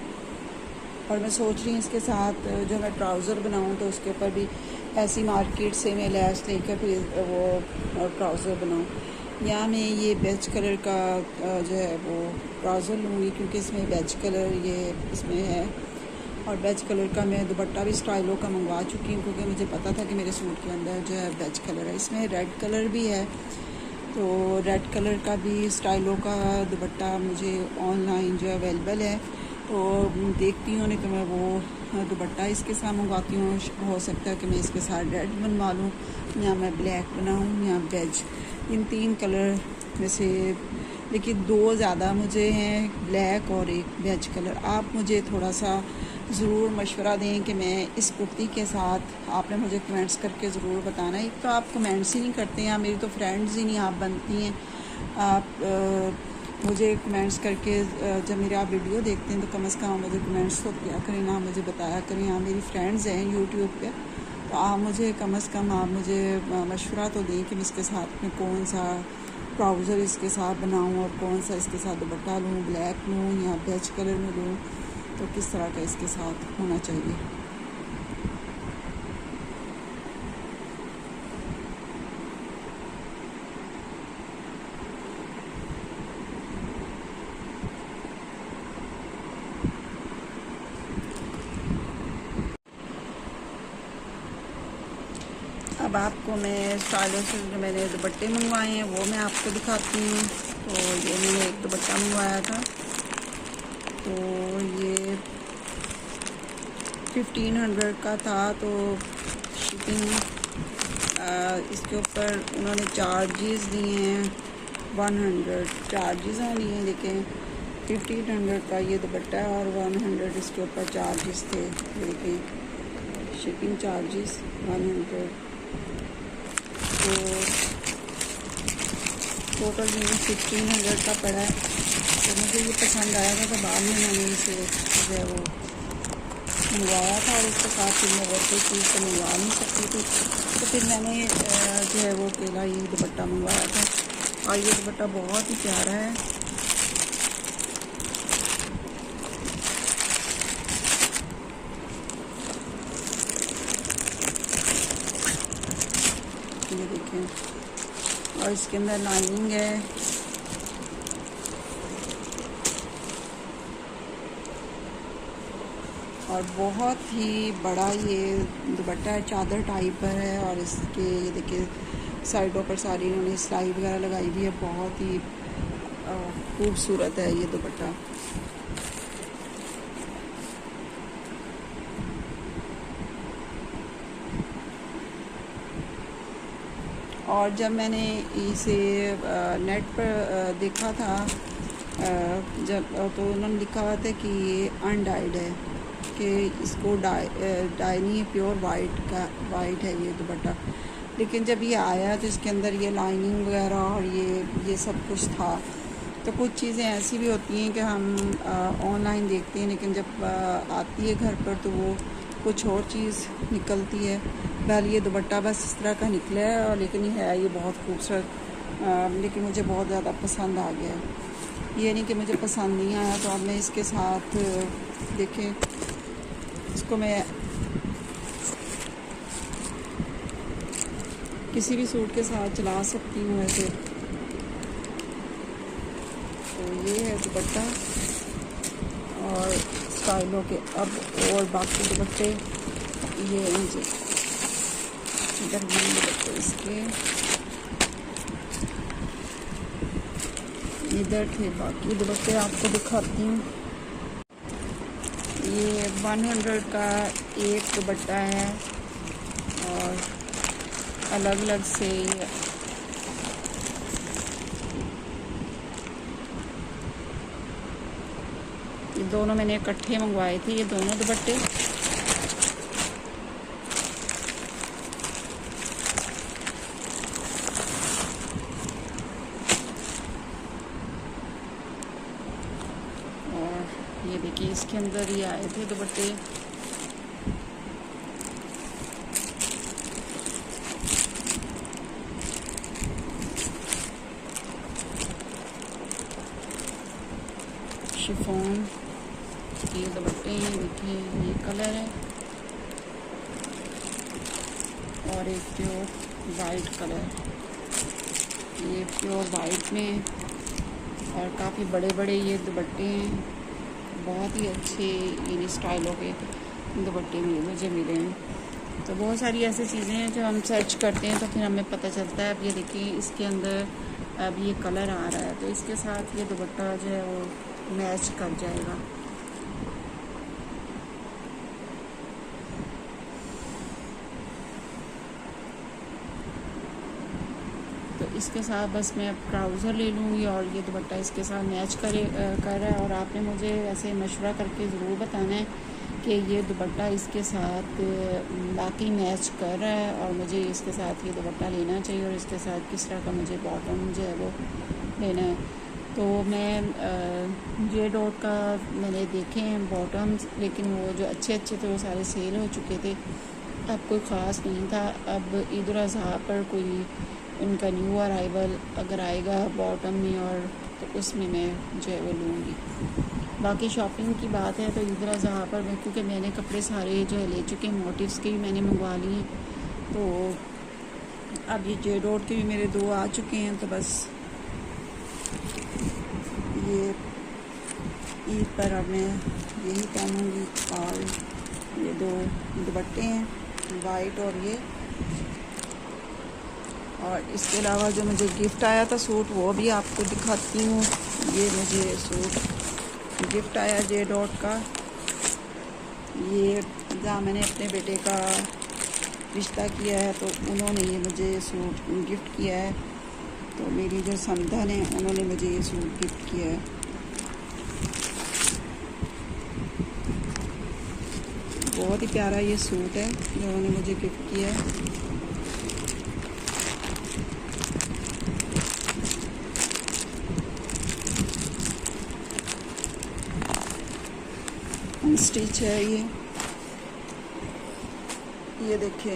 और मैं सोच रही हूँ इसके साथ जो मैं ट्राउज़र बनाऊँ तो उसके ऊपर भी ऐसी मार्केट से मैं लेस लेकर फिर वो ट्राउज़र बनाऊँ। या मैं ये बेज कलर का जो है वो ट्राउज़र लूँगी क्योंकि इसमें बेज कलर ये इसमें है। और बेज कलर का मैं दुपट्टा भी स्टाइलो का मंगवा चुकी हूँ क्योंकि मुझे पता था कि मेरे सूट के अंदर जो है बेज कलर है। इसमें रेड कलर भी है, तो रेड कलर का भी स्टाइलों का दुपट्टा मुझे ऑनलाइन जो अवेलेबल है, तो देखती हूँ, नहीं तो मैं वो दुपट्टा इसके साथ मंगवाती हूँ। हो सकता है कि मैं इसके साथ रेड बनवा लूँ, या मैं ब्लैक बनाऊँ, या बेज। इन 3 कलर में से, लेकिन 2 ज़्यादा मुझे हैं, ब्लैक और एक बेज कलर। आप मुझे थोड़ा सा ज़रूर मशवरा दें कि मैं इस कुर्ती के साथ, आपने मुझे कमेंट्स करके ज़रूर बताना। एक तो आप कमेंट्स ही नहीं करते हैं, मेरी तो फ्रेंड्स ही नहीं आप बनती हैं। आप मुझे कमेंट्स करके जब मेरे आप वीडियो देखते हैं तो कम से कम मुझे कमेंट्स तो किया करें ना, मुझे बताया करें। आप मेरी फ्रेंड्स हैं यूट्यूब पे, तो आप मुझे कम से कम आप मुझे मशवरा तो दें कि मैं इसके साथ में कौन सा ट्राउज़र इसके साथ बनाऊं और कौन सा इसके साथ दुपट्टा लूँ, ब्लैक लूँ या बेज कलर में लूँ, तो किस तरह का इसके साथ होना चाहिए। अब आपको मैं स्टाइलों से जो मैंने दुपट्टे मंगवाए हैं वो मैं आपको दिखाती हूँ। तो ये मैंने एक दुपट्टा मंगवाया था, तो ये 1500 का था। तो शिपिंग इसके ऊपर उन्होंने चार्जेस दिए हैं 100 चार्जेस हैं लिए, लेकिन 1500 का ये दुपट्टा है और 100 इसके ऊपर चार्जेस थे, लेकिन शिपिंग चार्जेस 100। तो टोटल ये 1500 का पड़ा है। तो मुझे ये पसंद आया था, तो बाद में मैंने इसे जो है वो मंगवाया था, और उसके साथ फिर मैं और कोई चीज़ तो मंगवा नहीं सकती थी, तो फिर मैंने जो है वो अकेला ये दुपट्टा मंगवाया था। और ये दुपट्टा बहुत ही प्यारा है। ये देखें, और इसके अंदर लाइनिंग है, और बहुत ही बड़ा ये दुपट्टा है, चादर टाइप पर है। और इसके ये देखिए साइडों पर सारी इन्होंने सिलाई वगैरह लगाई हुई है, बहुत ही खूबसूरत है ये दुपट्टा। और जब मैंने इसे नेट पर देखा था, जब तो उन्होंने लिखा हुआ था कि ये अनडाइड है, कि इसको डाई नहीं है, प्योर वाइट है ये दुपट्टा। लेकिन जब ये आया तो इसके अंदर ये लाइनिंग वगैरह और ये सब कुछ था। तो कुछ चीज़ें ऐसी भी होती हैं कि हम ऑनलाइन देखते हैं, लेकिन जब आती है घर पर तो वो कुछ और चीज़ निकलती है। बहरहाल ये दुपट्टा बस इस तरह का निकला है, और लेकिन ये है ये बहुत खूबसूरत, लेकिन मुझे बहुत ज़्यादा पसंद आ गया है। ये नहीं कि मुझे पसंद नहीं आया। तो अब मैं इसके साथ देखें, इसको मैं किसी भी सूट के साथ चला सकती हूँ वैसे। तो ये है दुपट्टा और स्टाइलों के। अब और बाकी दुपट्टे ये हैं जी, इधर भी दुपट्टे इसके इधर थे। बाकी दुपट्टे आपको दिखाती हूँ। ये 100 का एक दुपट्टा है, और अलग अलग से ये दोनों मैंने इकट्ठे मंगवाए थे, ये दोनों दुपट्टे। और ये देखिए इसके अंदर ये आए थे दुपट्टे। शिफॉन ये दुपट्टे हैं, देखिए ये कलर है, और एक प्योर वाइट कलर, ये प्योर वाइट में। और काफ़ी बड़े बड़े ये दुपट्टे हैं, बहुत ही अच्छे इन स्टाइलों के दुपट्टे मुझे मिले हैं। तो बहुत सारी ऐसी चीज़ें हैं जो हम सर्च करते हैं तो फिर हमें पता चलता है। अब ये देखिए इसके अंदर अब ये कलर आ रहा है, तो इसके साथ ये दुपट्टा जो है वो मैच कर जाएगा। तो इसके साथ बस मैं ट्राउज़र ले लूँगी और ये दुपट्टा इसके साथ मैच कर रहा है। और आपने मुझे ऐसे मशवरा करके ज़रूर बताना है कि ये दुपट्टा इसके साथ बाकी मैच कर रहा है और मुझे इसके साथ ये दुपट्टा लेना चाहिए और इसके साथ किस तरह का मुझे बॉटम जो है वो लेना है। तो मैं जे डॉट का मैंने देखे हैं बॉटम्स, लेकिन वो जो अच्छे थे वो सारे सेल हो चुके थे, अब कोई ख़ास नहीं था। अब ईद उल अज़हा पर कोई उनका न्यू अराइवल अगर आएगा बॉटम में और तो उसमें मैं जो है वो लूँगी। बाकी शॉपिंग की बात है तो ईद उल अज़हा पर मैं, क्योंकि मैंने कपड़े सारे जो है ले चुके हैं, मोटिव्स के भी मैंने मंगवा लिए, तो अब ये जे डॉट के भी मेरे 2 आ चुके हैं। तो बस ये ईद पर अब मैं यही पहनूँगी। और ये 2 दुपट्टे हैं, वाइट और ये। और इसके अलावा जो मुझे गिफ्ट आया था सूट, वो भी आपको दिखाती हूँ। ये मुझे सूट गिफ्ट आया जे डॉट का। ये जहाँ मैंने अपने बेटे का रिश्ता किया है तो उन्होंने ये मुझे सूट गिफ्ट किया है। तो मेरी जो समधन है उन्होंने मुझे ये सूट गिफ्ट किया है। बहुत ही प्यारा ये सूट है जो उन्होंने मुझे गिफ्ट किया है। स्टिच है ये देखिए।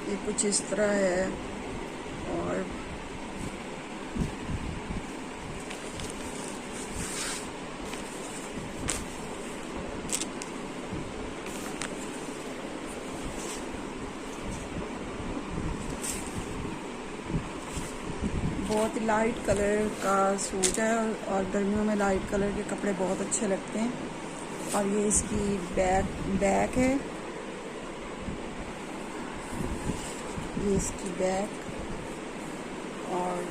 ये कुछ इस तरह है। और बहुत ही लाइट कलर का सूट है और गर्मियों में लाइट कलर के कपड़े बहुत अच्छे लगते हैं। और ये इसकी बैक है, ये इसकी बैक। और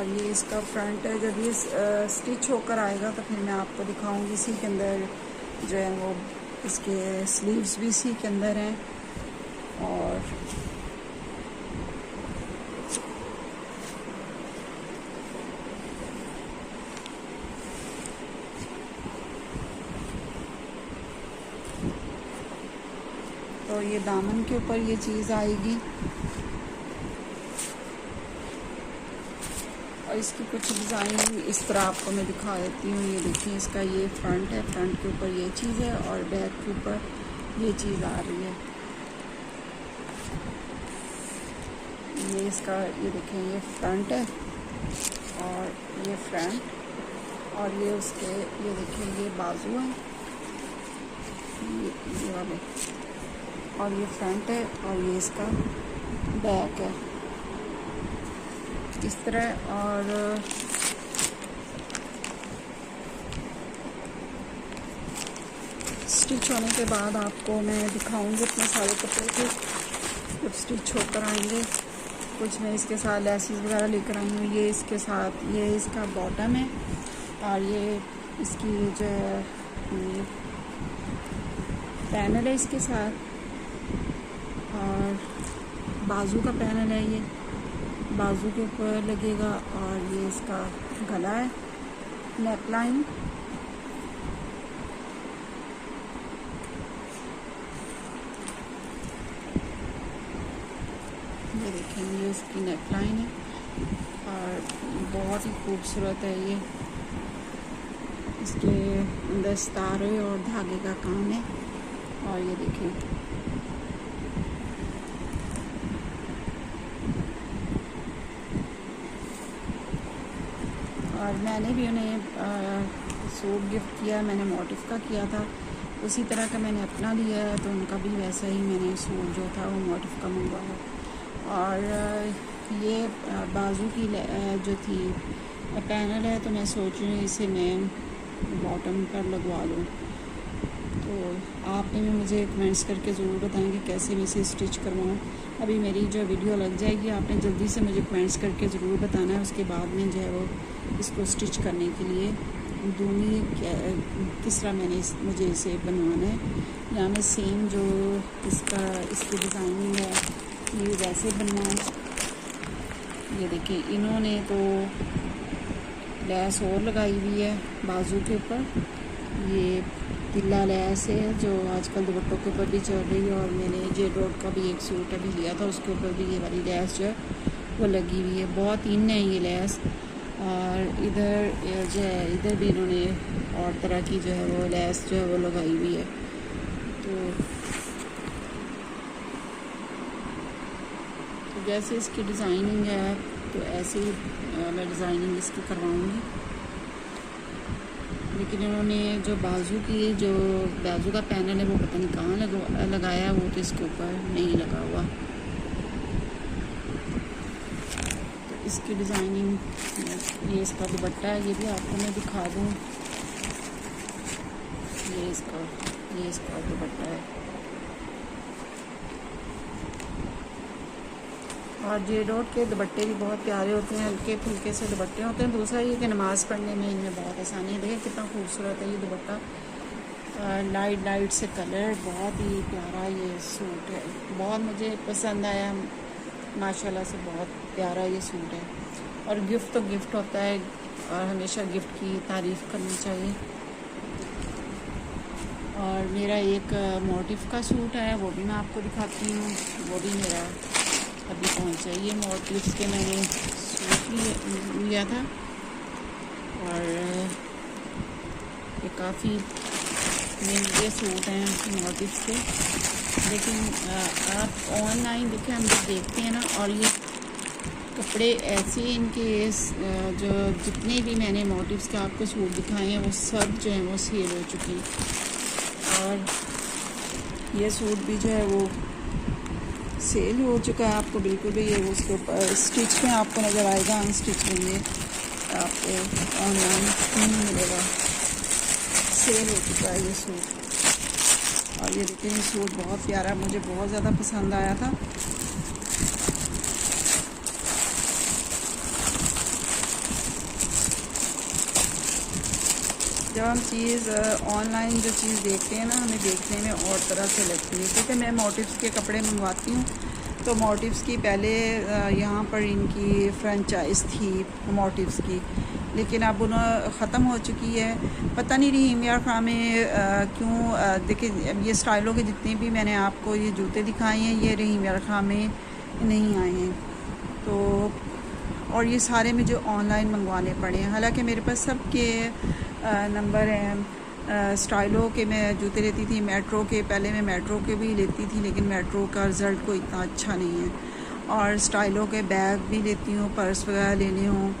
ये इसका फ्रंट है। जब ये स्टिच होकर आएगा तो फिर मैं आपको दिखाऊंगी। इसी के अंदर जो है वो इसके स्लीव्स भी इसी के अंदर हैं। और तो ये दामन के ऊपर ये चीज़ आएगी। और इसकी कुछ डिज़ाइन इस तरह आपको मैं दिखा देती हूँ। ये देखिए, इसका ये फ्रंट है, फ्रंट के ऊपर ये चीज़ है और बैक के ऊपर ये चीज़ आ रही है। ये इसका ये देखिए, ये फ्रंट है और ये फ्रंट, और ये उसके ये देखिए ये बाजू है, ये वाले, और ये फ्रंट है और ये इसका बैक है इस तरह। और स्टिच होने के बाद आपको मैं दिखाऊंगी अपने सारे कपड़े के जब स्टिच होकर आएंगे। कुछ मैं इसके साथ लेसेस वगैरह लेकर आई हूँ। ये इसके साथ ये इसका बॉटम है और ये इसकी जो पैनल है इसके साथ, और बाजू का पैनल है, ये बाजू के ऊपर लगेगा। और ये इसका गला है, नेक लाइन। ये देखें, ये इसकी नेक लाइन है और बहुत ही खूबसूरत है। ये इसके अंदर सितारे और धागे का काम है। और ये देखें, और मैंने भी उन्हें सूट गिफ्ट किया, मैंने मोटिफ का किया था, उसी तरह का मैंने अपना लिया है, तो उनका भी वैसा ही मैंने सूट जो था वो मोटिफ का मंगवाया। और ये बाजू की जो थी पैनल है, तो मैं सोच रही हूँ इसे मैं बॉटम पर लगवा लूँ। तो आपने भी मुझे कमेंट्स करके ज़रूर बताएं कि कैसे मैं इसे स्टिच करवाऊँ। अभी मेरी जो वीडियो लग जाएगी, आपने जल्दी से मुझे कमेंट्स करके ज़रूर बताना है। उसके बाद में जो है वो इसको स्टिच करने के लिए दूँगी किस तरह मुझे इसे बनवाना है। यहाँ में सेम जो इसकी डिज़ाइनिंग है ये वैसे बनना है। ये देखिए, इन्होंने तो लैस और लगाई हुई है बाजू के ऊपर। ये तिल्ला लैस है जो आजकल दुपट्टों के ऊपर भी चल रही है। और मैंने जे डॉट का भी एक सूट अभी लिया था, उसके ऊपर भी ये वाली लैस जो है वो लगी हुई है। बहुत इन है ये लैस। और इधर जो है, इधर भी इन्होंने और तरह की जो है वो लैस जो है वो लगाई हुई है। तो जैसे इसकी डिज़ाइनिंग है, तो ऐसे ही मैं डिज़ाइनिंग इसकी करवाऊँगी। लेकिन इन्होंने जो बाजू का पैनल है वो पता नहीं कहाँ लगाया, वो तो इसके ऊपर नहीं लगा हुआ। तो इसकी डिज़ाइनिंग, ये इसका दुपट्टा है, ये भी आपको मैं दिखा दूँ। ये इसका दुपट्टा है। और जे डॉट के दुपट्टे भी बहुत प्यारे होते हैं, हल्के फुल्के से दुपट्टे होते हैं। दूसरा ये कि नमाज़ पढ़ने में इनमें बहुत आसानी है। देखिए कितना खूबसूरत है ये दुपट्टा, लाइट से कलर, बहुत ही प्यारा ये सूट है। बहुत मुझे पसंद आया, माशाल्लाह से बहुत प्यारा ये सूट है। और गिफ्ट तो गिफ्ट होता है, और हमेशा गिफ्ट की तारीफ़ करनी चाहिए। और मेरा एक मोटिफ का सूट है, वो भी मैं आपको दिखाती हूँ। वो भी मेरा अभी पहुँचा। ये मोटिव्स के मैंने सूट लिया था, और ये काफ़ी महंगे सूट हैं मोटिव्स के। लेकिन आप ऑनलाइन देखें, हम जब देखते हैं ना, और ये कपड़े ऐसे इनके जो जितने भी मैंने मोटिव्स के आपको सूट दिखाए हैं, वो सब जो है वो सेल हो चुके हैं। और ये सूट भी जो है वो सेल हो चुका है। आपको बिल्कुल भी ये उसके ऊपर स्टिच में आपको नज़र आएगा, अनस्टिच में ये आपको ऑनलाइन नहीं मिलेगा। सेल हो चुका है ये सूट। और ये देखिए, ये सूट बहुत प्यारा, मुझे बहुत ज़्यादा पसंद आया था। जब हम चीज़ ऑनलाइन जो चीज़ देखते हैं ना, हमें देखने में और तरह से लगती है। क्योंकि मैं मोटिव्स के कपड़े मंगवाती हूँ, तो मोटिव्स की पहले यहाँ पर इनकी फ्रेंचाइज थी मोटिव्स की, लेकिन अब उन्हें ख़त्म हो चुकी है। पता नहीं रहीम यार खां में क्यों। देखिए, ये स्टाइलों के जितने भी मैंने आपको ये जूते दिखाए हैं, ये रहीम यार खां में नहीं आए हैं। तो और ये सारे मुझे ऑनलाइन मंगवाने पड़े हैं। हालांकि मेरे पास सबके नंबर हैं। स्टाइलों के मैं जूते लेती थी, मेट्रो के, पहले मैं मेट्रो के भी लेती थी, लेकिन मेट्रो का रिज़ल्ट कोई इतना अच्छा नहीं है। और स्टाइलों के बैग भी लेती हूँ, पर्स वगैरह लेने हों,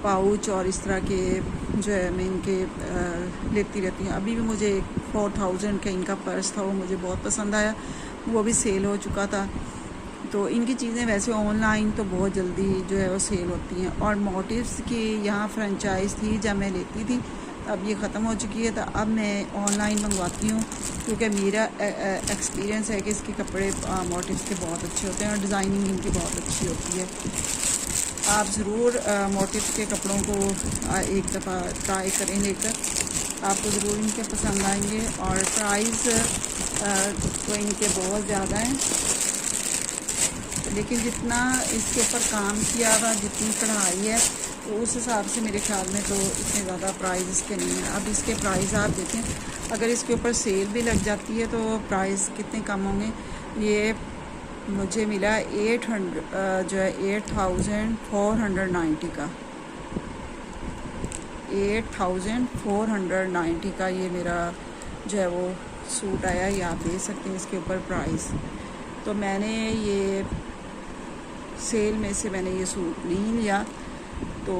पाउच और इस तरह के जो है मैं इनके लेती रहती हूँ। अभी भी मुझे 4000 का इनका पर्स था, वो मुझे बहुत पसंद आया, वो भी सेल हो चुका था। तो इनकी चीज़ें वैसे ऑनलाइन तो बहुत जल्दी जो है वो सेल होती हैं। और मोटिव्स की यहाँ फ्रेंचाइज थी जब मैं लेती थी, अब ये ख़त्म हो चुकी है। तो अब मैं ऑनलाइन मंगवाती हूँ, क्योंकि मेरा एक्सपीरियंस है कि इसके कपड़े मोटिव्स के बहुत अच्छे होते हैं और डिज़ाइनिंग इनकी बहुत अच्छी होती है। आप ज़रूर मोटिव्स के कपड़ों को एक दफ़ा ट्राई करें लेकर, आपको ज़रूर इनके पसंद आएंगे। और प्राइस तो इनके बहुत ज़्यादा हैं, लेकिन जितना इसके ऊपर काम किया हुआ, जितनी कढ़ाई है, तो उस हिसाब से मेरे ख्याल में तो इतने ज़्यादा प्राइस इसके नहीं हैं। अब इसके प्राइस आप देखें, अगर इसके ऊपर सेल भी लग जाती है तो प्राइस कितने कम होंगे। ये मुझे मिला 8490 का, 8490 का ये मेरा जो है वो सूट आया। ये आप देख सकते हैं इसके ऊपर प्राइस। तो मैंने ये सेल में से मैंने ये सूट नहीं लिया। तो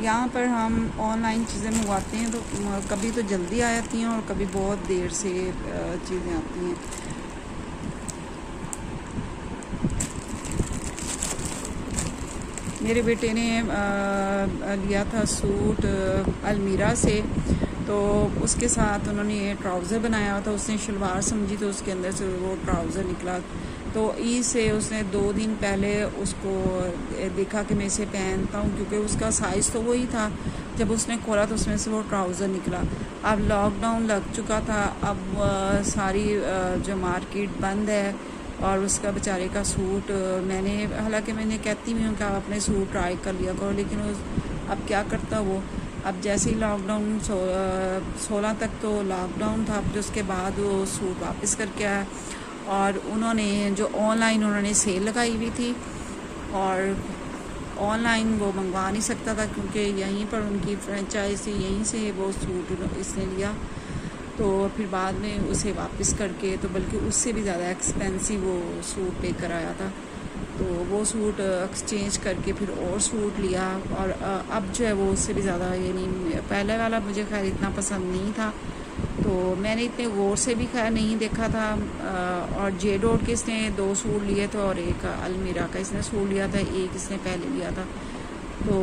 यहाँ पर हम ऑनलाइन चीज़ें मंगवाते हैं तो कभी तो जल्दी आ जाती हैं और कभी बहुत देर से चीज़ें आती हैं। मेरे बेटे ने लिया था सूट अलमीरा से, तो उसके साथ उन्होंने ट्राउज़र बनाया हुआ था। उसने शलवार समझी तो उसके अंदर से वो ट्राउज़र निकला। तो ई से उसने 2 दिन पहले उसको देखा कि मैं इसे पहनता हूँ, क्योंकि उसका साइज़ तो वही था। जब उसने खोला तो उसमें से वो ट्राउज़र निकला। अब लॉकडाउन लग चुका था, अब सारी जो मार्केट बंद है और उसका बेचारे का सूट हालांकि मैंने कहती भी हूँ कि आप अपने सूट ट्राई कर लिया करो, लेकिन अब क्या करता वो। अब जैसे ही लॉकडाउन 16 तक तो लॉकडाउन था, फिर उसके बाद वो सूट वापस करके आया। और उन्होंने जो ऑनलाइन उन्होंने सेल लगाई हुई थी, और ऑनलाइन वो मंगवा नहीं सकता था क्योंकि यहीं पर उनकी फ्रेंचाइज थी, यहीं से वो सूट इसने लिया। तो फिर बाद में उसे वापस करके, तो बल्कि उससे भी ज़्यादा एक्सपेंसिव वो सूट लेकर आया था। तो वो सूट एक्सचेंज करके फिर और सूट लिया, और अब जो है वो उससे भी ज़्यादा, यानी पहले वाला मुझे खैर इतना पसंद नहीं था, तो मैंने इतने गौर से भी खैर नहीं देखा था। और जे डॉट के इसने 2 सूट लिए थे और एक अलमीरा का इसने सूट लिया था, एक इसने पहले लिया था। तो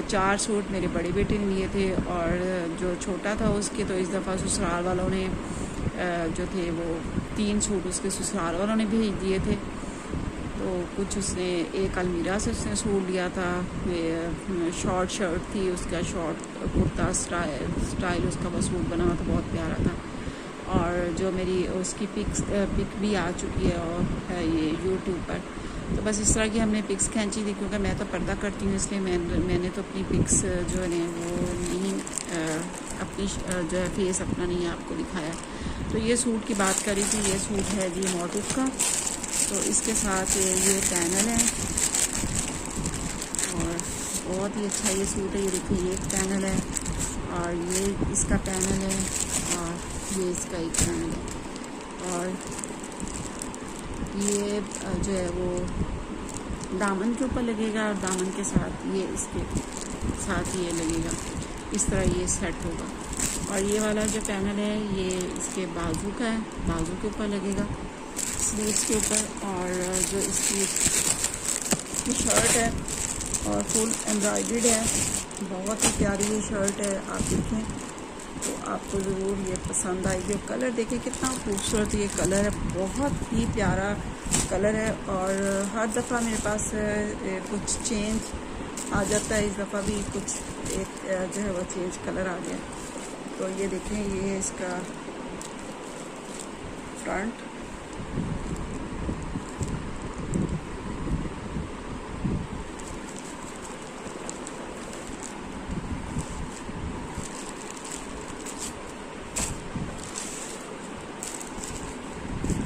4 सूट मेरे बड़े बेटे ने लिए थे, और जो छोटा था उसके तो इस दफ़ा ससुराल वालों ने जो थे वो 3 सूट उसके ससुराल वालों ने भेज दिए थे। तो कुछ उसने एक अलमीरा से उसने सूट लिया था, शॉर्ट शर्ट थी उसका, शॉर्ट कुर्ता स्टाइल उसका वो सूट बना हुआ था, बहुत प्यारा था। और जो मेरी उसकी पिक भी आ चुकी है और ये यूट्यूब पर। तो बस इस तरह की हमने पिक्स खींची थी, क्योंकि मैं तो पर्दा करती हूँ, इसलिए मैंने तो अपनी पिक्स जो है वो नहीं अपनी जो है फेस अपना नहीं आपको दिखाया। तो ये सूट की बात करी थी, ये सूट है जी मोटिव का। तो इसके साथ ये पैनल है, और बहुत ही अच्छा ये सूट है। ये देखिए, ये एक पैनल है, और ये इसका पैनल है, और ये इसका एक पैनल है। और ये जो है वो दामन के ऊपर लगेगा, और दामन के साथ ये इसके साथ ये लगेगा, इस तरह ये सेट होगा। और ये वाला जो पैनल है ये इसके बाजू का है, बाजू के ऊपर लगेगा, स्लीव्स के ऊपर। और जो इसकी शर्ट है और फुल एम्ब्रॉयडर्ड है, बहुत ही प्यारी ये शर्ट है। आप देखें तो आपको ज़रूर ये पसंद आएगी। कलर देखें कितना खूबसूरत ये कलर है, बहुत ही प्यारा कलर है। और हर दफ़ा मेरे पास कुछ चेंज आ जाता है, इस दफ़ा भी कुछ एक जो है वो चेंज कलर आ गया। तो ये देखें, ये इसका फ्रंट,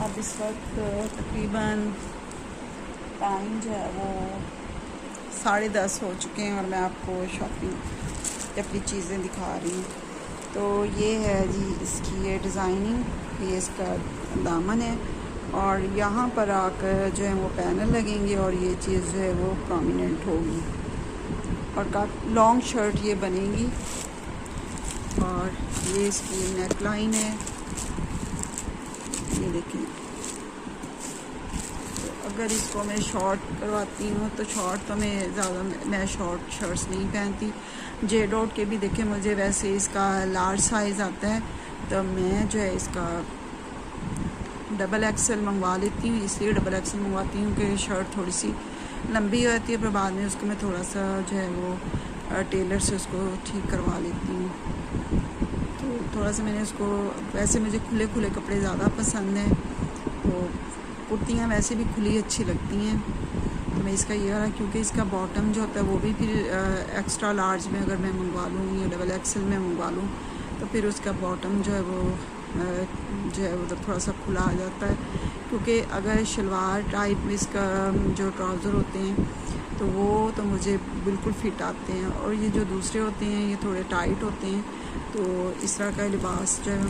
अब इस वक्त तकरीबन टाइम जो है वो 10:30 हो चुके हैं, और मैं आपको शॉपिंग अपनी चीज़ें दिखा रही हूँ। तो ये है जी इसकी ये डिज़ाइनिंग, ये इसका दामन है, और यहाँ पर आकर जो है वो पैनल लगेंगे, और ये चीज़ जो है वो प्रोमिनेंट होगी, और काफ़ी लॉन्ग शर्ट ये बनेगी। और ये इसकी नेक लाइन है, ये देखिए। तो अगर इसको मैं शॉर्ट करवाती हूँ तो शॉर्ट तो मैं शॉर्ट शर्ट्स नहीं पहनती। जे डॉट के भी देखें, मुझे वैसे इसका लार्ज साइज़ आता है, तो मैं जो है इसका XXL मंगवा लेती हूँ। इसलिए XXL मंगवाती हूँ कि शर्ट थोड़ी सी लंबी हो जाती है, पर बाद में उसको मैं थोड़ा सा जो है वो टेलर से उसको ठीक करवा लेती हूँ। तो थोड़ा सा मैंने उसको, वैसे मुझे खुले खुले कपड़े ज़्यादा पसंद हैं, तो कुर्तियाँ वैसे भी खुली अच्छी लगती हैं। तो मैं इसका ये वाला, क्योंकि इसका बॉटम जो होता है वो भी फिर एक्स्ट्रा लार्ज में अगर मैं मंगवा लूँ या XXL में मंगवा लूँ, तो फिर उसका बॉटम जो है वो थोड़ा सा खुला आ जाता है। क्योंकि अगर शलवार टाइप में इसका जो ट्राउज़र होते हैं तो वो तो मुझे बिल्कुल फिट आते हैं, और ये जो दूसरे होते हैं ये थोड़े टाइट होते हैं। तो इस तरह का लिबास जो है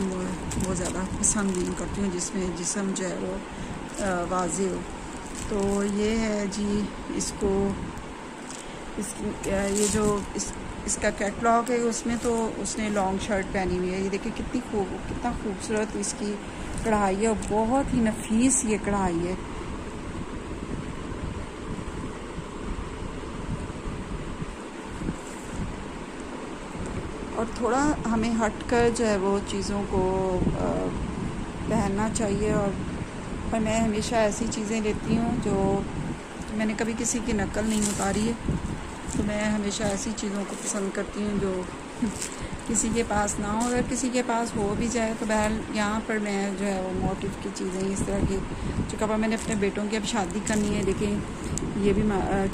वो ज़्यादा पसंद नहीं करती हूँ, जिसमें जिस्म जो है वो वाज़े हो। तो ये है जी इसको, ये जो इसका कैटलॉग है, उसमें तो उसने लॉन्ग शर्ट पहनी हुई है। ये देखिए कितना खूबसूरत इसकी कढ़ाई है, बहुत ही नफीस ये कढ़ाई है। और थोड़ा हमें हटकर जो है वो चीज़ों को पहनना चाहिए। और मैं हमेशा ऐसी चीज़ें लेती हूँ जो मैंने कभी किसी की नकल नहीं उतारी है, तो मैं हमेशा ऐसी चीज़ों को पसंद करती हूँ जो किसी के पास ना हो। अगर किसी के पास हो भी जाए तो बहरहाल यहाँ पर मैं जो है वो मोटिव की चीज़ें इस तरह की जो कपड़ा मैंने अपने बेटों की अब शादी करनी है। देखें ये भी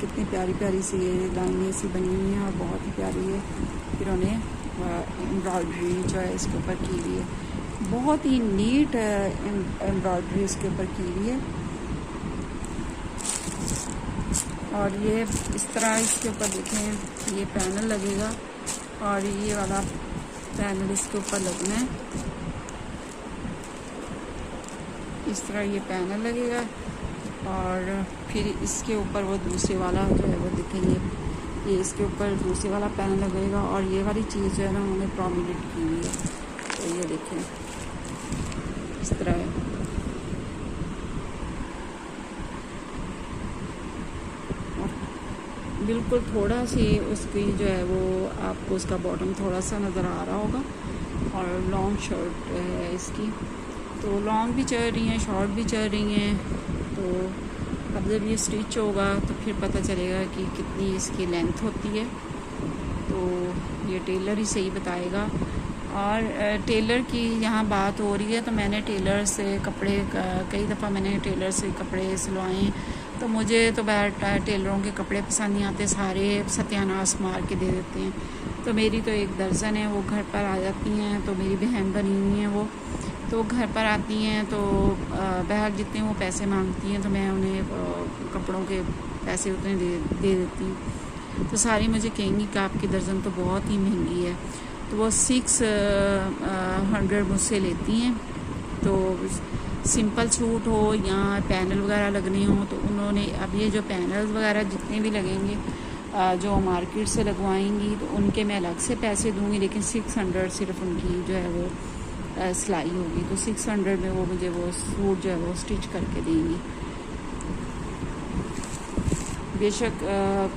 कितनी प्यारी प्यारी सी लाइनें सी बनी हुई हैं और बहुत ही प्यारी है। फिर उन्हें एम्ब्रॉयडरी जो है इसके ऊपर की हुई है, बहुत ही नीट एम्ब्रॉयडरी इसके ऊपर की हुई है। और ये इस तरह इसके ऊपर देखें ये पैनल लगेगा और ये वाला पैनल इसके ऊपर लगना है। इस तरह ये पैनल लगेगा और फिर इसके ऊपर वो दूसरे वाला जो है वो देखेंगे, ये इसके ऊपर दूसरे वाला पैनल लगेगा और ये वाली चीज़ जो है ना उन्होंने प्रोमिनेंट की हुई है। तो ये देखें इस तरह है। बिल्कुल थोड़ा सी उसकी जो है वो आपको उसका बॉटम थोड़ा सा नज़र आ रहा होगा। और लॉन्ग शर्ट है इसकी, तो लॉन्ग भी चल रही हैं, शॉर्ट भी चल रही हैं। तो अब जब ये स्टिच होगा तो फिर पता चलेगा कि कितनी इसकी लेंथ होती है, तो ये टेलर ही सही बताएगा। और टेलर की यहाँ बात हो रही है तो मैंने टेलर से कपड़े कई दफ़ा मैंने टेलर से कपड़े सिलवाए, तो मुझे तो बाहर टेलरों के कपड़े पसंद नहीं आते, सारे सत्यानाश मार के दे देते हैं। तो मेरी तो एक दर्जन है वो घर पर आ जाती हैं, तो मेरी बहन बनी हुई हैं वो, तो घर पर आती हैं तो बहर जितने वो पैसे मांगती हैं तो मैं उन्हें कपड़ों के पैसे उतने दे देती हूँ। तो सारी मुझे कहेंगी कि आपकी दर्जन तो बहुत ही महंगी है, तो वो 600 मुझसे लेती हैं। तो सिंपल सूट हो या पैनल वगैरह लगने हो तो उन्होंने अब ये जो पैनल्स वगैरह जितने भी लगेंगे जो मार्केट से लगवाएंगी तो उनके मैं अलग से पैसे दूंगी, लेकिन 600 सिर्फ उनकी जो है वो सिलाई होगी। तो 600 में वो मुझे वो सूट जो है वो स्टिच करके देंगी। बेशक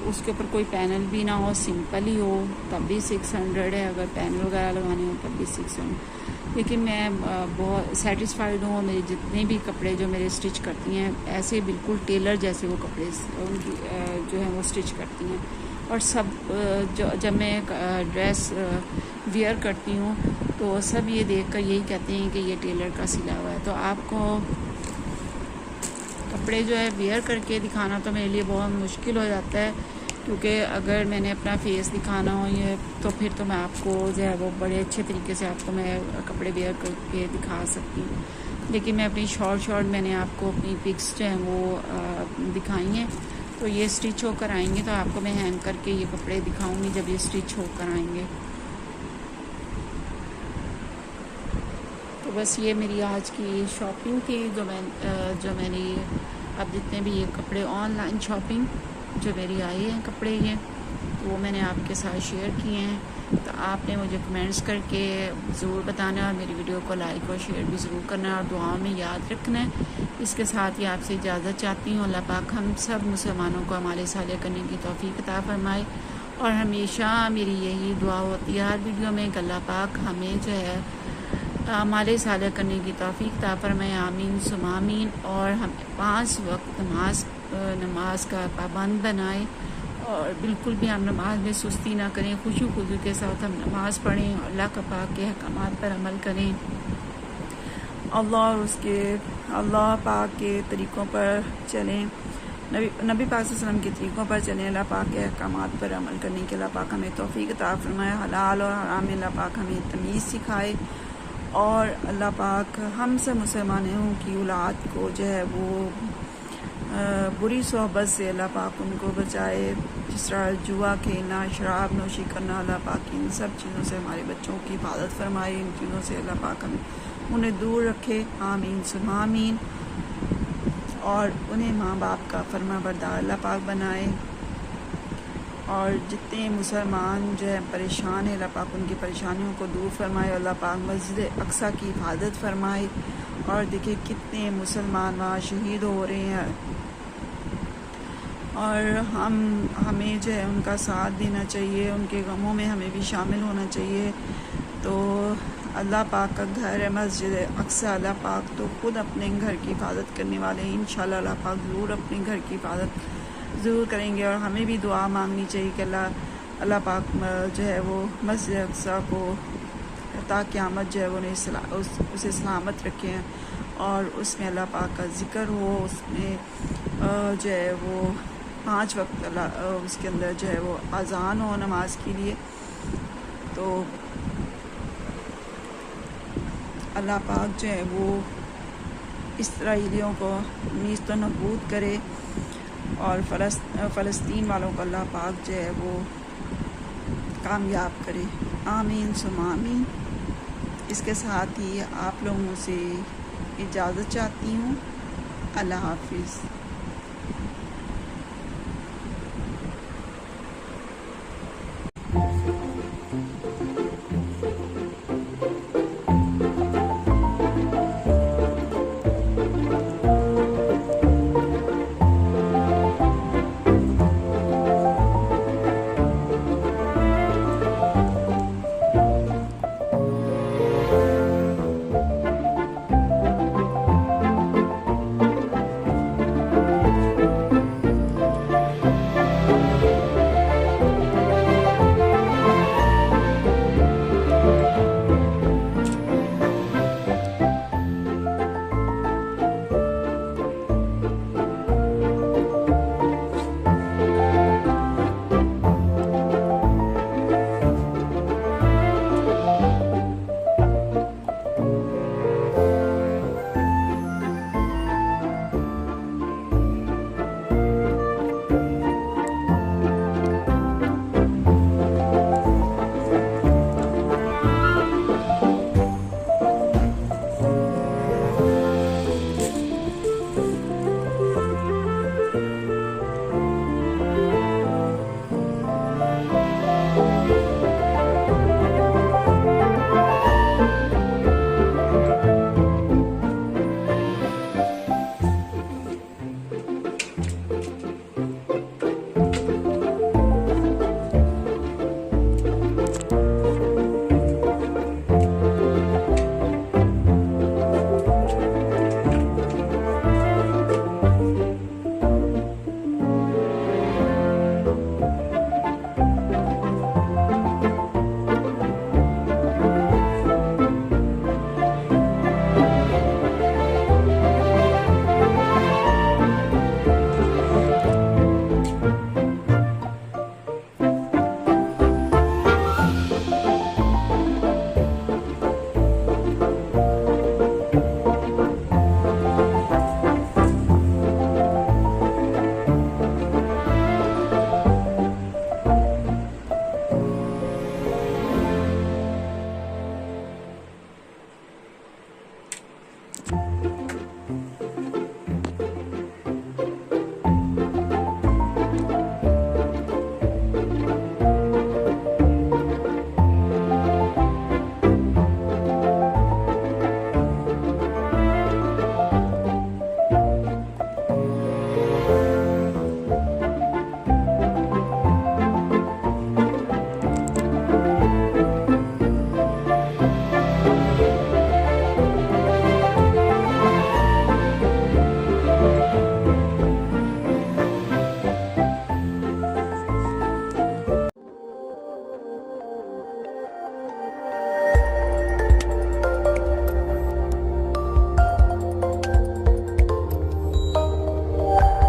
उसके ऊपर कोई पैनल भी ना हो, सिंपल ही हो तब भी 600 है, अगर पैनल वगैरह लगाने हो तब भी 600। लेकिन मैं बहुत सेटिस्फाइड हूँ। मेरे जितने भी कपड़े जो मेरे स्टिच करती हैं ऐसे बिल्कुल टेलर जैसे वो कपड़े उनकी जो है वो स्टिच करती हैं। और सब जब मैं ड्रेस वियर करती हूँ तो सब ये देखकर यही कहते हैं कि ये टेलर का सिला हुआ है। तो आपको कपड़े जो है वियर करके दिखाना तो मेरे लिए बहुत मुश्किल हो जाता है, क्योंकि अगर मैंने अपना फेस दिखाना हो ये तो फिर तो मैं आपको जो है वो बड़े अच्छे तरीके से आपको मैं कपड़े वेयर करके दिखा सकती हूँ। लेकिन मैं अपनी शॉर्ट मैंने आपको अपनी पिक्स जो हैं वो दिखाई हैं। तो ये स्टिच होकर आएंगे तो आपको मैं हैंग करके ये कपड़े दिखाऊंगी जब ये स्टिच होकर आएंगे। तो बस ये मेरी आज की शॉपिंग थी जो मैंने अब जितने भी ये कपड़े ऑनलाइन शॉपिंग जो मेरी आई हैं कपड़े ये तो वो मैंने आपके साथ शेयर किए हैं। तो आपने मुझे कमेंट्स करके ज़रूर बताना और मेरी वीडियो को लाइक और शेयर भी ज़रूर करना और दुआओं में याद रखना है। इसके साथ ही आपसे इजाज़त चाहती हूँ। अल्लाह पाक हम सब मुसलमानों को हमारे साले करने की तौफीक अता फरमाए। और हमेशा मेरी यही दुआ होती है हर वीडियो में कि अल्लाह पाक हमें जो है हमारे साले करने की तौफीक अता फरमाए, आमीन सुम्मा आमीन। और हम 5 वक्त नमाज का पाबंद बनाए और बिल्कुल भी हम नमाज में सुस्ती ना करें, खुशू के साथ हम नमाज़ पढ़ें और अल्लाह का पाक के अहकामात पर अमल करें। अल्लाह पाक के तरीक़ों पर चलें, नबी पाक सल्लल्लाहु के तरीक़ों पर चलें, अल्लाह पाक के अहकामात पर अमल करने के अल्लाह पाक हमें तौफीक अता फरमाए। हलाल और हराम में अल्लाह पाक हमें तमीज़ सिखाए और अल्लाह पाक हम सब मुसलमानों की औलाद को जो है वो बुरी सोहबत से अल्लाह पाक उनको बचाए। जिस तरह जुआ खेलना, शराब नोशी करना, अल्लाह पाक इन सब चीज़ों से हमारे बच्चों की हिफाजत फरमाए। इन चीज़ों से अल्लाह पाक हमें उन्हें दूर रखे, आमीन सुम्मा आमीन। और उन्हें माँ बाप का फरमा बरदार अल्लाह पाक बनाए। और जितने मुसलमान जो है परेशान हैं, अल्लाह पाक उनकी परेशानियों को दूर फरमाए। अल्लाह पाक मस्जिद अक्सा की हिफाजत फरमाए। और देखिए कितने मुसलमान वहाँ शहीद हो रहे हैं, और हमें जो है उनका साथ देना चाहिए, उनके गमों में हमें भी शामिल होना चाहिए। तो अल्लाह पाक का घर है मस्जिद अक्सा। अल्लाह पाक तो खुद अपने घर की हिफाजत करने वाले हैं। इंशाल्लाह अल्लाह पाक ज़रूर अपने घर की हिफाजत ज़रूर करेंगे। और हमें भी दुआ मांगनी चाहिए कि अल्लाह पाक जो है वो मस्जिद अक्सा को ता क़यामत जो है वो उसे सलामत रखें, और उसमें अल्लाह पाक का ज़िक्र हो, उसमें जो है वो 5 वक्त उसके अंदर जो है वो अज़ान हो नमाज के लिए। तो अल्लाह पाक जो है वो इसराइलियों को नीस्त नबूद करे, और फ़लस्तीन वालों को अल्लाह पाक जो है वो कामयाब करे। आमीन सुम आमीन। इसके साथ ही आप लोगों से इजाज़त चाहती हूँ। अल्लाह हाफिज़।